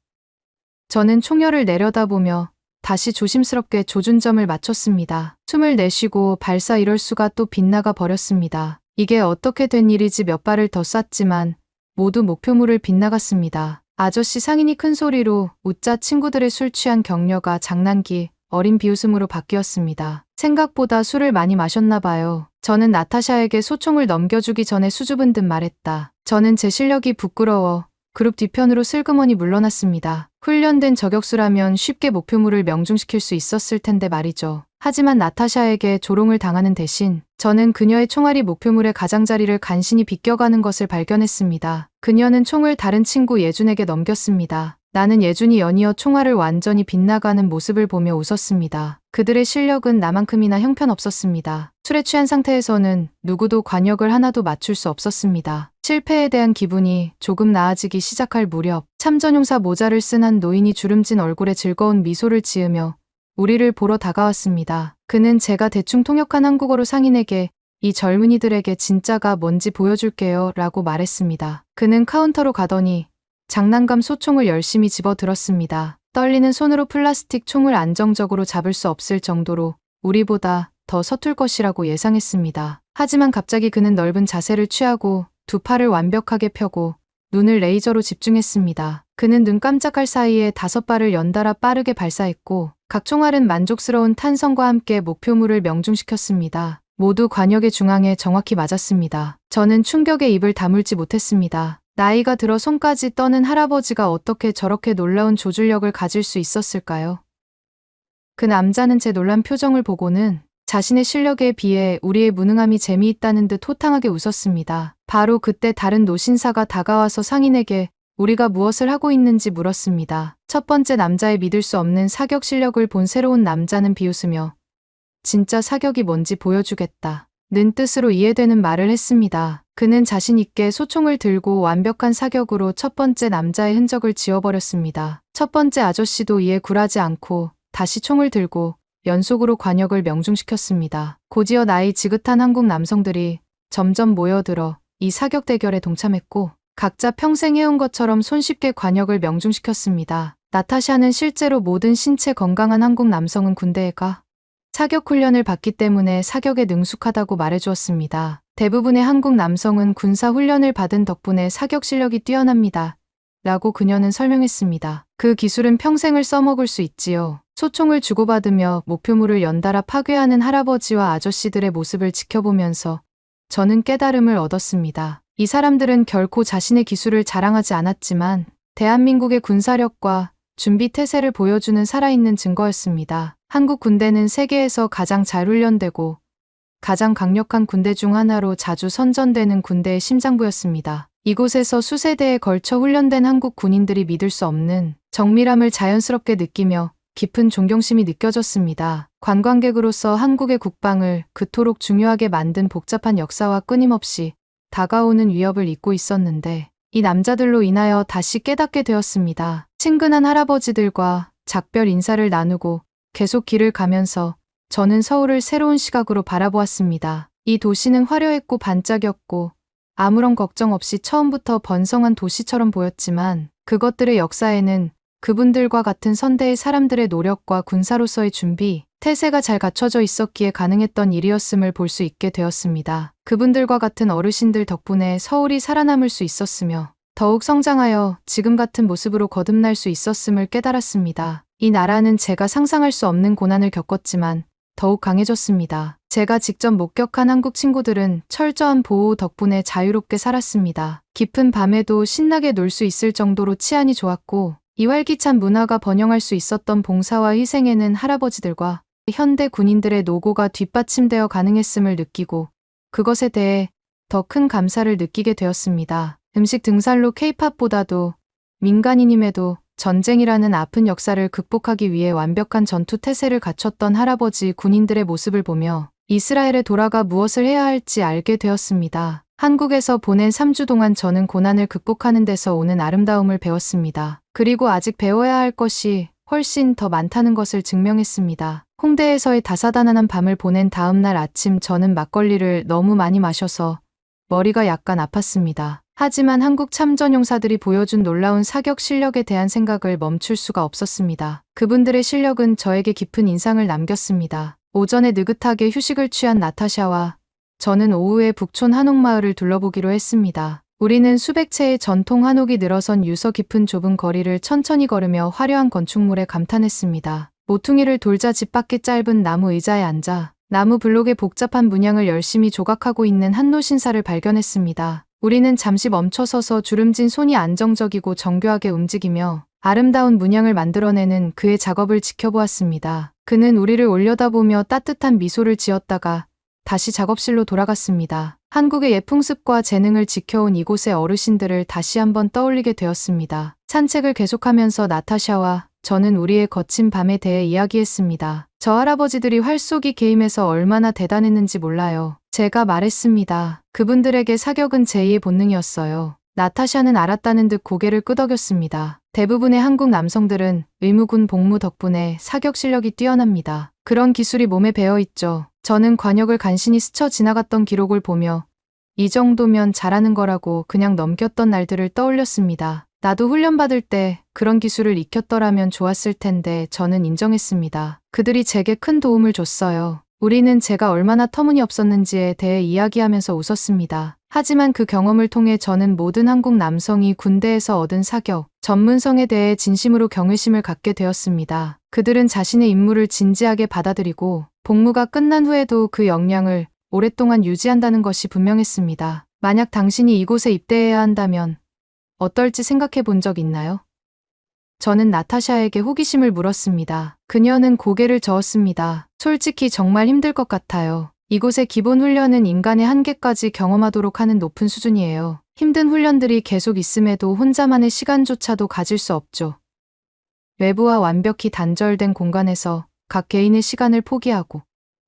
저는 총열을 내려다보며 다시 조심스럽게 조준점을 맞췄습니다. 숨을 내쉬고 발사 이럴 수가 또 빗나가 버렸습니다. 이게 어떻게 된 일이지 몇 발을 더 쐈지만 모두 목표물을 빗나갔습니다. 아저씨 상인이 큰 소리로 웃자 친구들의 술 취한 격려가 장난기, 어린 비웃음으로 바뀌었습니다. 생각보다 술을 많이 마셨나 봐요. 저는 나타샤에게 소총을 넘겨주기 전에 수줍은 듯 말했다. 저는 제 실력이 부끄러워 그룹 뒤편으로 슬그머니 물러났습니다. 훈련된 저격수라면 쉽게 목표물을 명중시킬 수 있었을 텐데 말이죠. 하지만 나타샤에게 조롱을 당하는 대신 저는 그녀의 총알이 목표물의 가장자리를 간신히 비껴가는 것을 발견했습니다. 그녀는 총을 다른 친구 예준에게 넘겼습니다. 나는 예준이 연이어 총알을 완전히 빗나가는 모습을 보며 웃었습니다. 그들의 실력은 나만큼이나 형편없었습니다. 술에 취한 상태에서는 누구도 관역을 하나도 맞출 수 없었습니다. 실패에 대한 기분이 조금 나아지기 시작할 무렵 참전용사 모자를 쓴 한 노인이 주름진 얼굴에 즐거운 미소를 지으며 우리를 보러 다가왔습니다. 그는 제가 대충 통역한 한국어로 상인에게 이 젊은이들에게 진짜가 뭔지 보여줄게요 라고 말했습니다. 그는 카운터로 가더니 장난감 소총을 열심히 집어들었습니다. 떨리는 손으로 플라스틱 총을 안정적으로 잡을 수 없을 정도로 우리보다 더 서툴 것이라고 예상했습니다. 하지만 갑자기 그는 넓은 자세를 취하고 2팔을 완벽하게 펴고 눈을 레이저로 집중했습니다. 그는 눈 깜짝할 사이에 5발을 연달아 빠르게 발사했고 각 총알은 만족스러운 탄성과 함께 목표물을 명중시켰습니다. 모두 관역의 중앙에 정확히 맞았습니다. 저는 충격에 입을 다물지 못했습니다. 나이가 들어 손까지 떠는 할아버지가 어떻게 저렇게 놀라운 조준력을 가질 수 있었을까요? 그 남자는 제 놀란 표정을 보고는 자신의 실력에 비해 우리의 무능함이 재미있다는 듯 호탕하게 웃었습니다. 바로 그때 다른 노신사가 다가와서 상인에게 우리가 무엇을 하고 있는지 물었습니다. 첫 번째 남자의 믿을 수 없는 사격 실력을 본 새로운 남자는 비웃으며 진짜 사격이 뭔지 보여주겠다 는 뜻으로 이해되는 말을 했습니다. 그는 자신 있게 소총을 들고 완벽한 사격으로 첫 번째 남자의 흔적을 지워버렸습니다. 첫 번째 아저씨도 이에 굴하지 않고 다시 총을 들고 연속으로 관역을 명중시켰습니다. 곧이어 나이 지긋한 한국 남성들이 점점 모여들어 이 사격 대결에 동참했고 각자 평생 해온 것처럼 손쉽게 관역을 명중시켰습니다. 나타샤는 실제로 모든 신체 건강한 한국 남성은 군대에 가 사격 훈련을 받기 때문에 사격에 능숙하다고 말해주었습니다. 대부분의 한국 남성은 군사 훈련을 받은 덕분에 사격 실력이 뛰어납니다. 라고 그녀는 설명했습니다. 그 기술은 평생을 써먹을 수 있지요. 소총을 주고받으며 목표물을 연달아 파괴하는 할아버지와 아저씨들의 모습을 지켜보면서 저는 깨달음을 얻었습니다. 이 사람들은 결코 자신의 기술을 자랑하지 않았지만 대한민국의 군사력과 준비 태세를 보여주는 살아있는 증거였습니다. 한국 군대는 세계에서 가장 잘 훈련되고 가장 강력한 군대 중 하나로 자주 선전되는 군대의 심장부였습니다. 이곳에서 수세대에 걸쳐 훈련된 한국 군인들이 믿을 수 없는 정밀함을 자연스럽게 느끼며 깊은 존경심이 느껴졌습니다. 관광객으로서 한국의 국방을 그토록 중요하게 만든 복잡한 역사와 끊임없이 다가오는 위협을 잊고 있었는데 이 남자들로 인하여 다시 깨닫게 되었습니다. 친근한 할아버지들과 작별 인사를 나누고 계속 길을 가면서 저는 서울을 새로운 시각으로 바라보았습니다. 이 도시는 화려했고 반짝였고 아무런 걱정 없이 처음부터 번성한 도시처럼 보였지만 그것들의 역사에는 그분들과 같은 선대의 사람들의 노력과 군사로서의 준비, 태세가 잘 갖춰져 있었기에 가능했던 일이었음을 볼 수 있게 되었습니다. 그분들과 같은 어르신들 덕분에 서울이 살아남을 수 있었으며 더욱 성장하여 지금 같은 모습으로 거듭날 수 있었음을 깨달았습니다. 이 나라는 제가 상상할 수 없는 고난을 겪었지만 더욱 강해졌습니다. 제가 직접 목격한 한국 친구들은 철저한 보호 덕분에 자유롭게 살았습니다. 깊은 밤에도 신나게 놀 수 있을 정도로 치안이 좋았고 이 활기찬 문화가 번영할 수 있었던 봉사와 희생에는 할아버지들과 현대 군인들의 노고가 뒷받침되어 가능했음을 느끼고 그것에 대해 더 큰 감사를 느끼게 되었습니다. 음식 등살로 K-팝보다도 민간인임에도 전쟁이라는 아픈 역사를 극복하기 위해 완벽한 전투 태세를 갖췄던 할아버지 군인들의 모습을 보며 이스라엘에 돌아가 무엇을 해야 할지 알게 되었습니다. 한국에서 보낸 3주 동안 저는 고난을 극복하는 데서 오는 아름다움을 배웠습니다. 그리고 아직 배워야 할 것이 훨씬 더 많다는 것을 증명했습니다. 홍대에서의 다사다난한 밤을 보낸 다음 날 아침 저는 막걸리를 너무 많이 마셔서 머리가 약간 아팠습니다. 하지만 한국 참전용사들이 보여준 놀라운 사격 실력에 대한 생각을 멈출 수가 없었습니다. 그분들의 실력은 저에게 깊은 인상을 남겼습니다. 오전에 느긋하게 휴식을 취한 나타샤와 저는 오후에 북촌 한옥마을을 둘러보기로 했습니다. 우리는 수백 채의 전통 한옥이 늘어선 유서 깊은 좁은 거리를 천천히 걸으며 화려한 건축물에 감탄했습니다. 모퉁이를 돌자 집 밖의 짧은 나무 의자에 앉아 나무 블록의 복잡한 문양을 열심히 조각하고 있는 한 노신사를 발견했습니다. 우리는 잠시 멈춰서서 주름진 손이 안정적이고 정교하게 움직이며 아름다운 문양을 만들어내는 그의 작업을 지켜보았습니다. 그는 우리를 올려다보며 따뜻한 미소를 지었다가 다시 작업실로 돌아갔습니다. 한국의 예풍습과 재능을 지켜온 이곳의 어르신들을 다시 한번 떠올리게 되었습니다. 산책을 계속하면서 나타샤와 저는 우리의 거친 밤에 대해 이야기했습니다. 저 할아버지들이 활쏘기 게임에서 얼마나 대단했는지 몰라요. 제가 말했습니다. 그분들에게 사격은 제2의 본능이었어요. 나타샤는 알았다는 듯 고개를 끄덕였습니다. 대부분의 한국 남성들은 의무군 복무 덕분에 사격 실력이 뛰어납니다. 그런 기술이 몸에 배어있죠. 저는 관역을 간신히 스쳐 지나갔던 기록을 보며 이 정도면 잘하는 거라고 그냥 넘겼던 날들을 떠올렸습니다. 나도 훈련받을 때 그런 기술을 익혔더라면 좋았을 텐데 저는 인정했습니다. 그들이 제게 큰 도움을 줬어요. 우리는 제가 얼마나 터무니없었는지에 대해 이야기하면서 웃었습니다. 하지만 그 경험을 통해 저는 모든 한국 남성이 군대에서 얻은 사격, 전문성에 대해 진심으로 경외심을 갖게 되었습니다. 그들은 자신의 임무를 진지하게 받아들이고 복무가 끝난 후에도 그 역량을 오랫동안 유지한다는 것이 분명했습니다. 만약 당신이 이곳에 입대해야 한다면 어떨지 생각해 본 적 있나요? 저는 나타샤에게 호기심을 물었습니다. 그녀는 고개를 저었습니다. 솔직히 정말 힘들 것 같아요. 이곳의 기본 훈련은 인간의 한계까지 경험하도록 하는 높은 수준이에요. 힘든 훈련들이 계속 있음에도 혼자만의 시간조차도 가질 수 없죠. 외부와 완벽히 단절된 공간에서 각 개인의 시간을 포기하고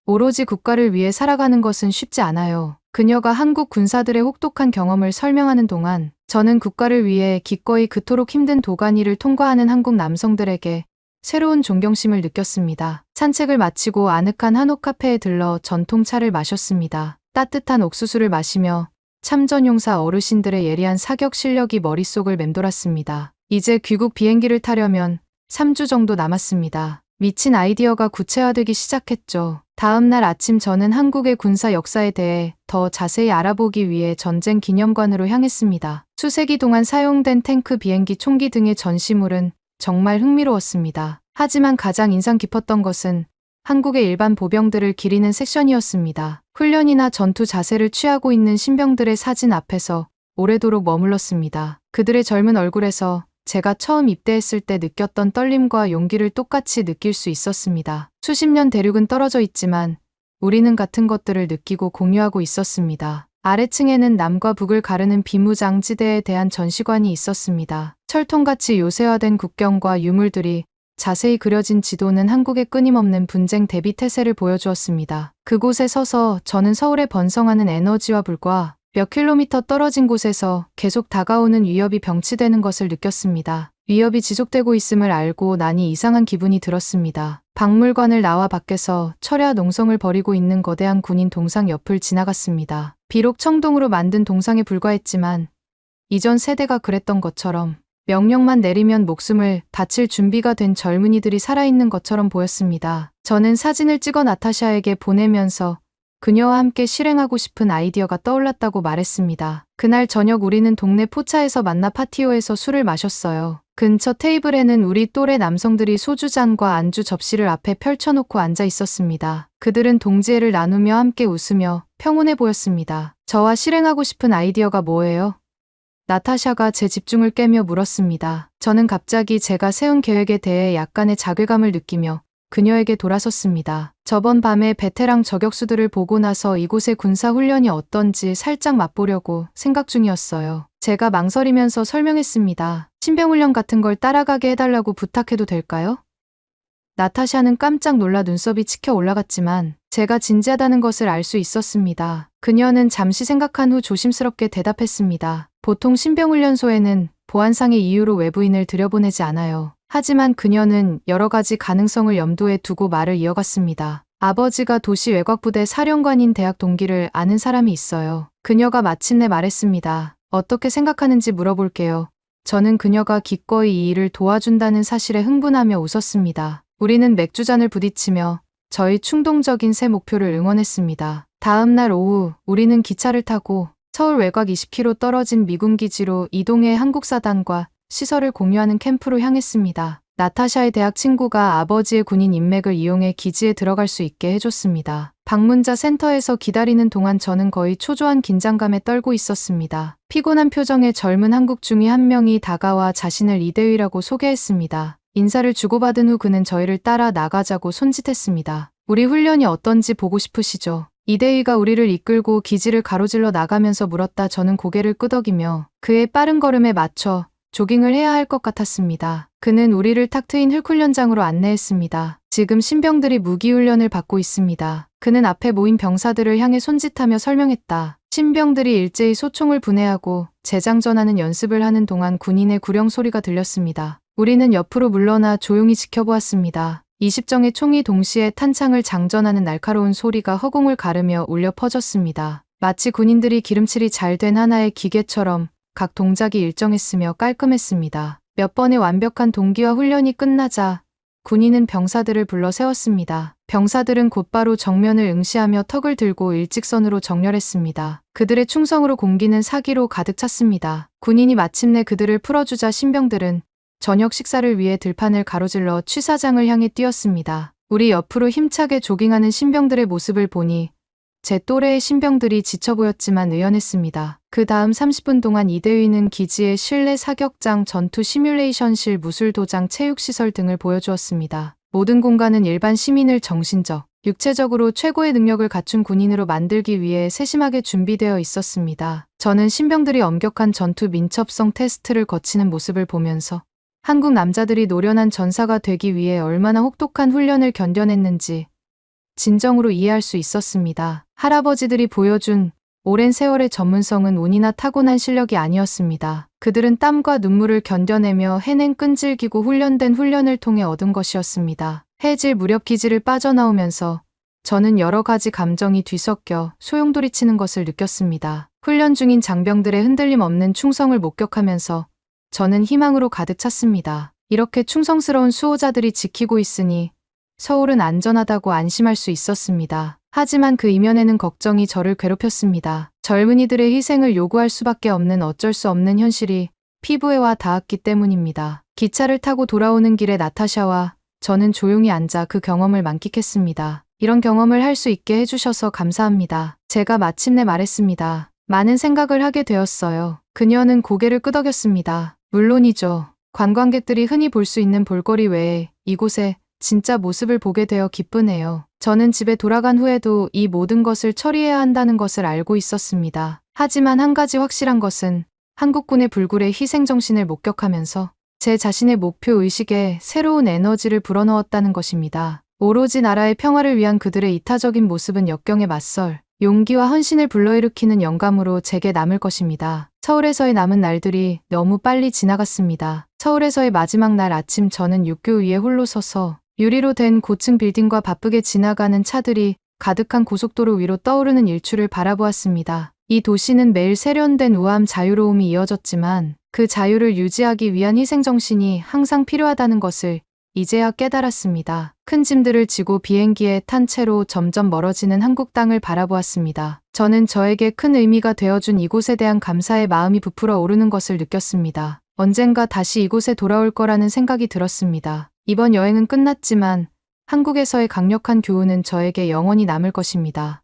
오로지 국가를 위해 살아가는 것은 쉽지 않아요. 그녀가 한국 군사들의 혹독한 경험을 설명하는 동안 저는 국가를 위해 기꺼이 그토록 힘든 도가니를 통과하는 한국 남성들에게 새로운 존경심을 느꼈습니다. 산책을 마치고 아늑한 한옥 카페에 들러 전통차를 마셨습니다. 따뜻한 옥수수를 마시며 참전용사 어르신들의 예리한 사격 실력이 머릿속을 맴돌았습니다. 이제 귀국 비행기를 타려면 3주 정도 남았습니다. 미친 아이디어가 구체화되기 시작했죠. 다음 날 아침 저는 한국의 군사 역사에 대해 더 자세히 알아보기 위해 전쟁 기념관으로 향했습니다. 수세기 동안 사용된 탱크, 비행기, 총기 등의 전시물은 정말 흥미로웠습니다. 하지만 가장 인상 깊었던 것은 한국의 일반 보병들을 기리는 섹션이었습니다. 훈련이나 전투 자세를 취하고 있는 신병들의 사진 앞에서 오래도록 머물렀습니다. 그들의 젊은 얼굴에서 제가 처음 입대했을 때 느꼈던 떨림과 용기를 똑같이 느낄 수 있었습니다. 수십 년 대륙은 떨어져 있지만 우리는 같은 것들을 느끼고 공유하고 있었습니다. 아래층에는 남과 북을 가르는 비무장지대에 대한 전시관이 있었습니다. 철통같이 요새화된 국경과 유물들이 자세히 그려진 지도는 한국의 끊임없는 분쟁 대비 태세를 보여주었습니다. 그곳에 서서 저는 서울에 번성하는 에너지와 불과 몇 킬로미터 떨어진 곳에서 계속 다가오는 위협이 병치되는 것을 느꼈습니다. 위협이 지속되고 있음을 알고 나니 이상한 기분이 들었습니다. 박물관을 나와 밖에서 철야 농성을 벌이고 있는 거대한 군인 동상 옆을 지나갔습니다. 비록 청동으로 만든 동상에 불과했지만 이전 세대가 그랬던 것처럼 명령만 내리면 목숨을 바칠 준비가 된 젊은이들이 살아있는 것처럼 보였습니다. 저는 사진을 찍어 나타샤에게 보내면서 그녀와 함께 실행하고 싶은 아이디어가 떠올랐다고 말했습니다. 그날 저녁 우리는 동네 포차에서 만나 파티오에서 술을 마셨어요. 근처 테이블에는 우리 또래 남성들이 소주잔과 안주 접시를 앞에 펼쳐놓고 앉아 있었습니다. 그들은 동지애를 나누며 함께 웃으며 평온해 보였습니다. 저와 실행하고 싶은 아이디어가 뭐예요? 나타샤가 제 집중을 깨며 물었습니다. 저는 갑자기 제가 세운 계획에 대해 약간의 자괴감을 느끼며 그녀에게 돌아섰습니다. 저번 밤에 베테랑 저격수들을 보고 나서 이곳의 군사 훈련이 어떤지 살짝 맛보려고 생각 중이었어요. 제가 망설이면서 설명했습니다. 신병훈련 같은 걸 따라가게 해달라고 부탁해도 될까요? 나타샤는 깜짝 놀라 눈썹이 치켜 올라갔지만 제가 진지하다는 것을 알 수 있었습니다. 그녀는 잠시 생각한 후 조심스럽게 대답했습니다. 보통 신병훈련소에는 보안상의 이유로 외부인을 들여보내지 않아요. 하지만 그녀는 여러 가지 가능성을 염두에 두고 말을 이어갔습니다. 아버지가 도시 외곽부대 사령관인 대학 동기를 아는 사람이 있어요. 그녀가 마침내 말했습니다. 어떻게 생각하는지 물어볼게요. 저는 그녀가 기꺼이 이 일을 도와준다는 사실에 흥분하며 웃었습니다. 우리는 맥주잔을 부딪히며 저희 충동적인 새 목표를 응원했습니다. 다음 날 오후 우리는 기차를 타고 서울 외곽 20km 떨어진 미군 기지로 이동해 한국사단과 시설을 공유하는 캠프로 향했습니다. 나타샤의 대학 친구가 아버지의 군인 인맥을 이용해 기지에 들어갈 수 있게 해줬습니다. 방문자 센터에서 기다리는 동안 저는 거의 초조한 긴장감에 떨고 있었습니다. 피곤한 표정의 젊은 한국 중위 한 명이 다가와 자신을 이대휘라고 소개했습니다. 인사를 주고받은 후 그는 저희를 따라 나가자고 손짓했습니다. 우리 훈련이 어떤지 보고 싶으시죠? 이대휘가 우리를 이끌고 기지를 가로질러 나가면서 물었다. 저는 고개를 끄덕이며 그의 빠른 걸음에 맞춰 조깅을 해야 할 것 같았습니다. 그는 우리를 탁 트인 흙훈련장으로 안내했습니다. 지금 신병들이 무기훈련을 받고 있습니다. 그는 앞에 모인 병사들을 향해 손짓하며 설명했다. 신병들이 일제히 소총을 분해하고 재장전하는 연습을 하는 동안 군인의 구령 소리가 들렸습니다. 우리는 옆으로 물러나 조용히 지켜보았습니다. 20정의 총이 동시에 탄창을 장전하는 날카로운 소리가 허공을 가르며 울려 퍼졌습니다. 마치 군인들이 기름칠이 잘 된 하나의 기계처럼 각 동작이 일정했으며 깔끔했습니다. 몇 번의 완벽한 동기화 훈련이 끝나자 군인은 병사들을 불러 세웠습니다. 병사들은 곧바로 정면을 응시하며 턱을 들고 일직선으로 정렬했습니다. 그들의 충성으로 공기는 사기로 가득 찼습니다. 군인이 마침내 그들을 풀어주자 신병들은 저녁 식사를 위해 들판을 가로질러 취사장을 향해 뛰었습니다. 우리 옆으로 힘차게 조깅하는 신병들의 모습을 보니 제 또래의 신병들이 지쳐 보였지만 의연했습니다. 그 다음 30분 동안 이대휘는 기지의 실내 사격장, 전투 시뮬레이션실, 무술도장, 체육시설 등을 보여주었습니다. 모든 공간은 일반 시민을 정신적, 육체적으로 최고의 능력을 갖춘 군인으로 만들기 위해 세심하게 준비되어 있었습니다. 저는 신병들이 엄격한 전투 민첩성 테스트를 거치는 모습을 보면서 한국 남자들이 노련한 전사가 되기 위해 얼마나 혹독한 훈련을 견뎌냈는지 진정으로 이해할 수 있었습니다. 할아버지들이 보여준 오랜 세월의 전문성은 운이나 타고난 실력이 아니었습니다. 그들은 땀과 눈물을 견뎌내며 해낸 끈질기고 훈련된 훈련을 통해 얻은 것이었습니다. 해질 무렵 기지를 빠져나오면서 저는 여러 가지 감정이 뒤섞여 소용돌이치는 것을 느꼈습니다. 훈련 중인 장병들의 흔들림 없는 충성을 목격하면서 저는 희망으로 가득 찼습니다. 이렇게 충성스러운 수호자들이 지키고 있으니 서울은 안전하다고 안심할 수 있었습니다. 하지만 그 이면에는 걱정이 저를 괴롭혔습니다. 젊은이들의 희생을 요구할 수밖에 없는 어쩔 수 없는 현실이 피부에 와 닿았기 때문입니다. 기차를 타고 돌아오는 길에 나타샤와 저는 조용히 앉아 그 경험을 만끽했습니다. 이런 경험을 할 수 있게 해주셔서 감사합니다. 제가 마침내 말했습니다. 많은 생각을 하게 되었어요. 그녀는 고개를 끄덕였습니다. 물론이죠. 관광객들이 흔히 볼 수 있는 볼거리 외에 이곳에 진짜 모습을 보게 되어 기쁘네요. 저는 집에 돌아간 후에도 이 모든 것을 처리해야 한다는 것을 알고 있었습니다. 하지만 한 가지 확실한 것은 한국군의 불굴의 희생정신을 목격하면서 제 자신의 목표의식에 새로운 에너지를 불어넣었다는 것입니다. 오로지 나라의 평화를 위한 그들의 이타적인 모습은 역경에 맞설 용기와 헌신을 불러일으키는 영감으로 제게 남을 것입니다. 서울에서의 남은 날들이 너무 빨리 지나갔습니다. 서울에서의 마지막 날 아침 저는 육교 위에 홀로 서서 유리로 된 고층 빌딩과 바쁘게 지나가는 차들이 가득한 고속도로 위로 떠오르는 일출을 바라보았습니다. 이 도시는 매일 세련된 우아함 자유로움이 이어졌지만 그 자유를 유지하기 위한 희생정신이 항상 필요하다는 것을 이제야 깨달았습니다. 큰 짐들을 지고 비행기에 탄 채로 점점 멀어지는 한국 땅을 바라보았습니다. 저는 저에게 큰 의미가 되어준 이곳에 대한 감사의 마음이 부풀어 오르는 것을 느꼈습니다. 언젠가 다시 이곳에 돌아올 거라는 생각이 들었습니다. 이번 여행은 끝났지만 한국에서의 강력한 교훈은 저에게 영원히 남을 것입니다.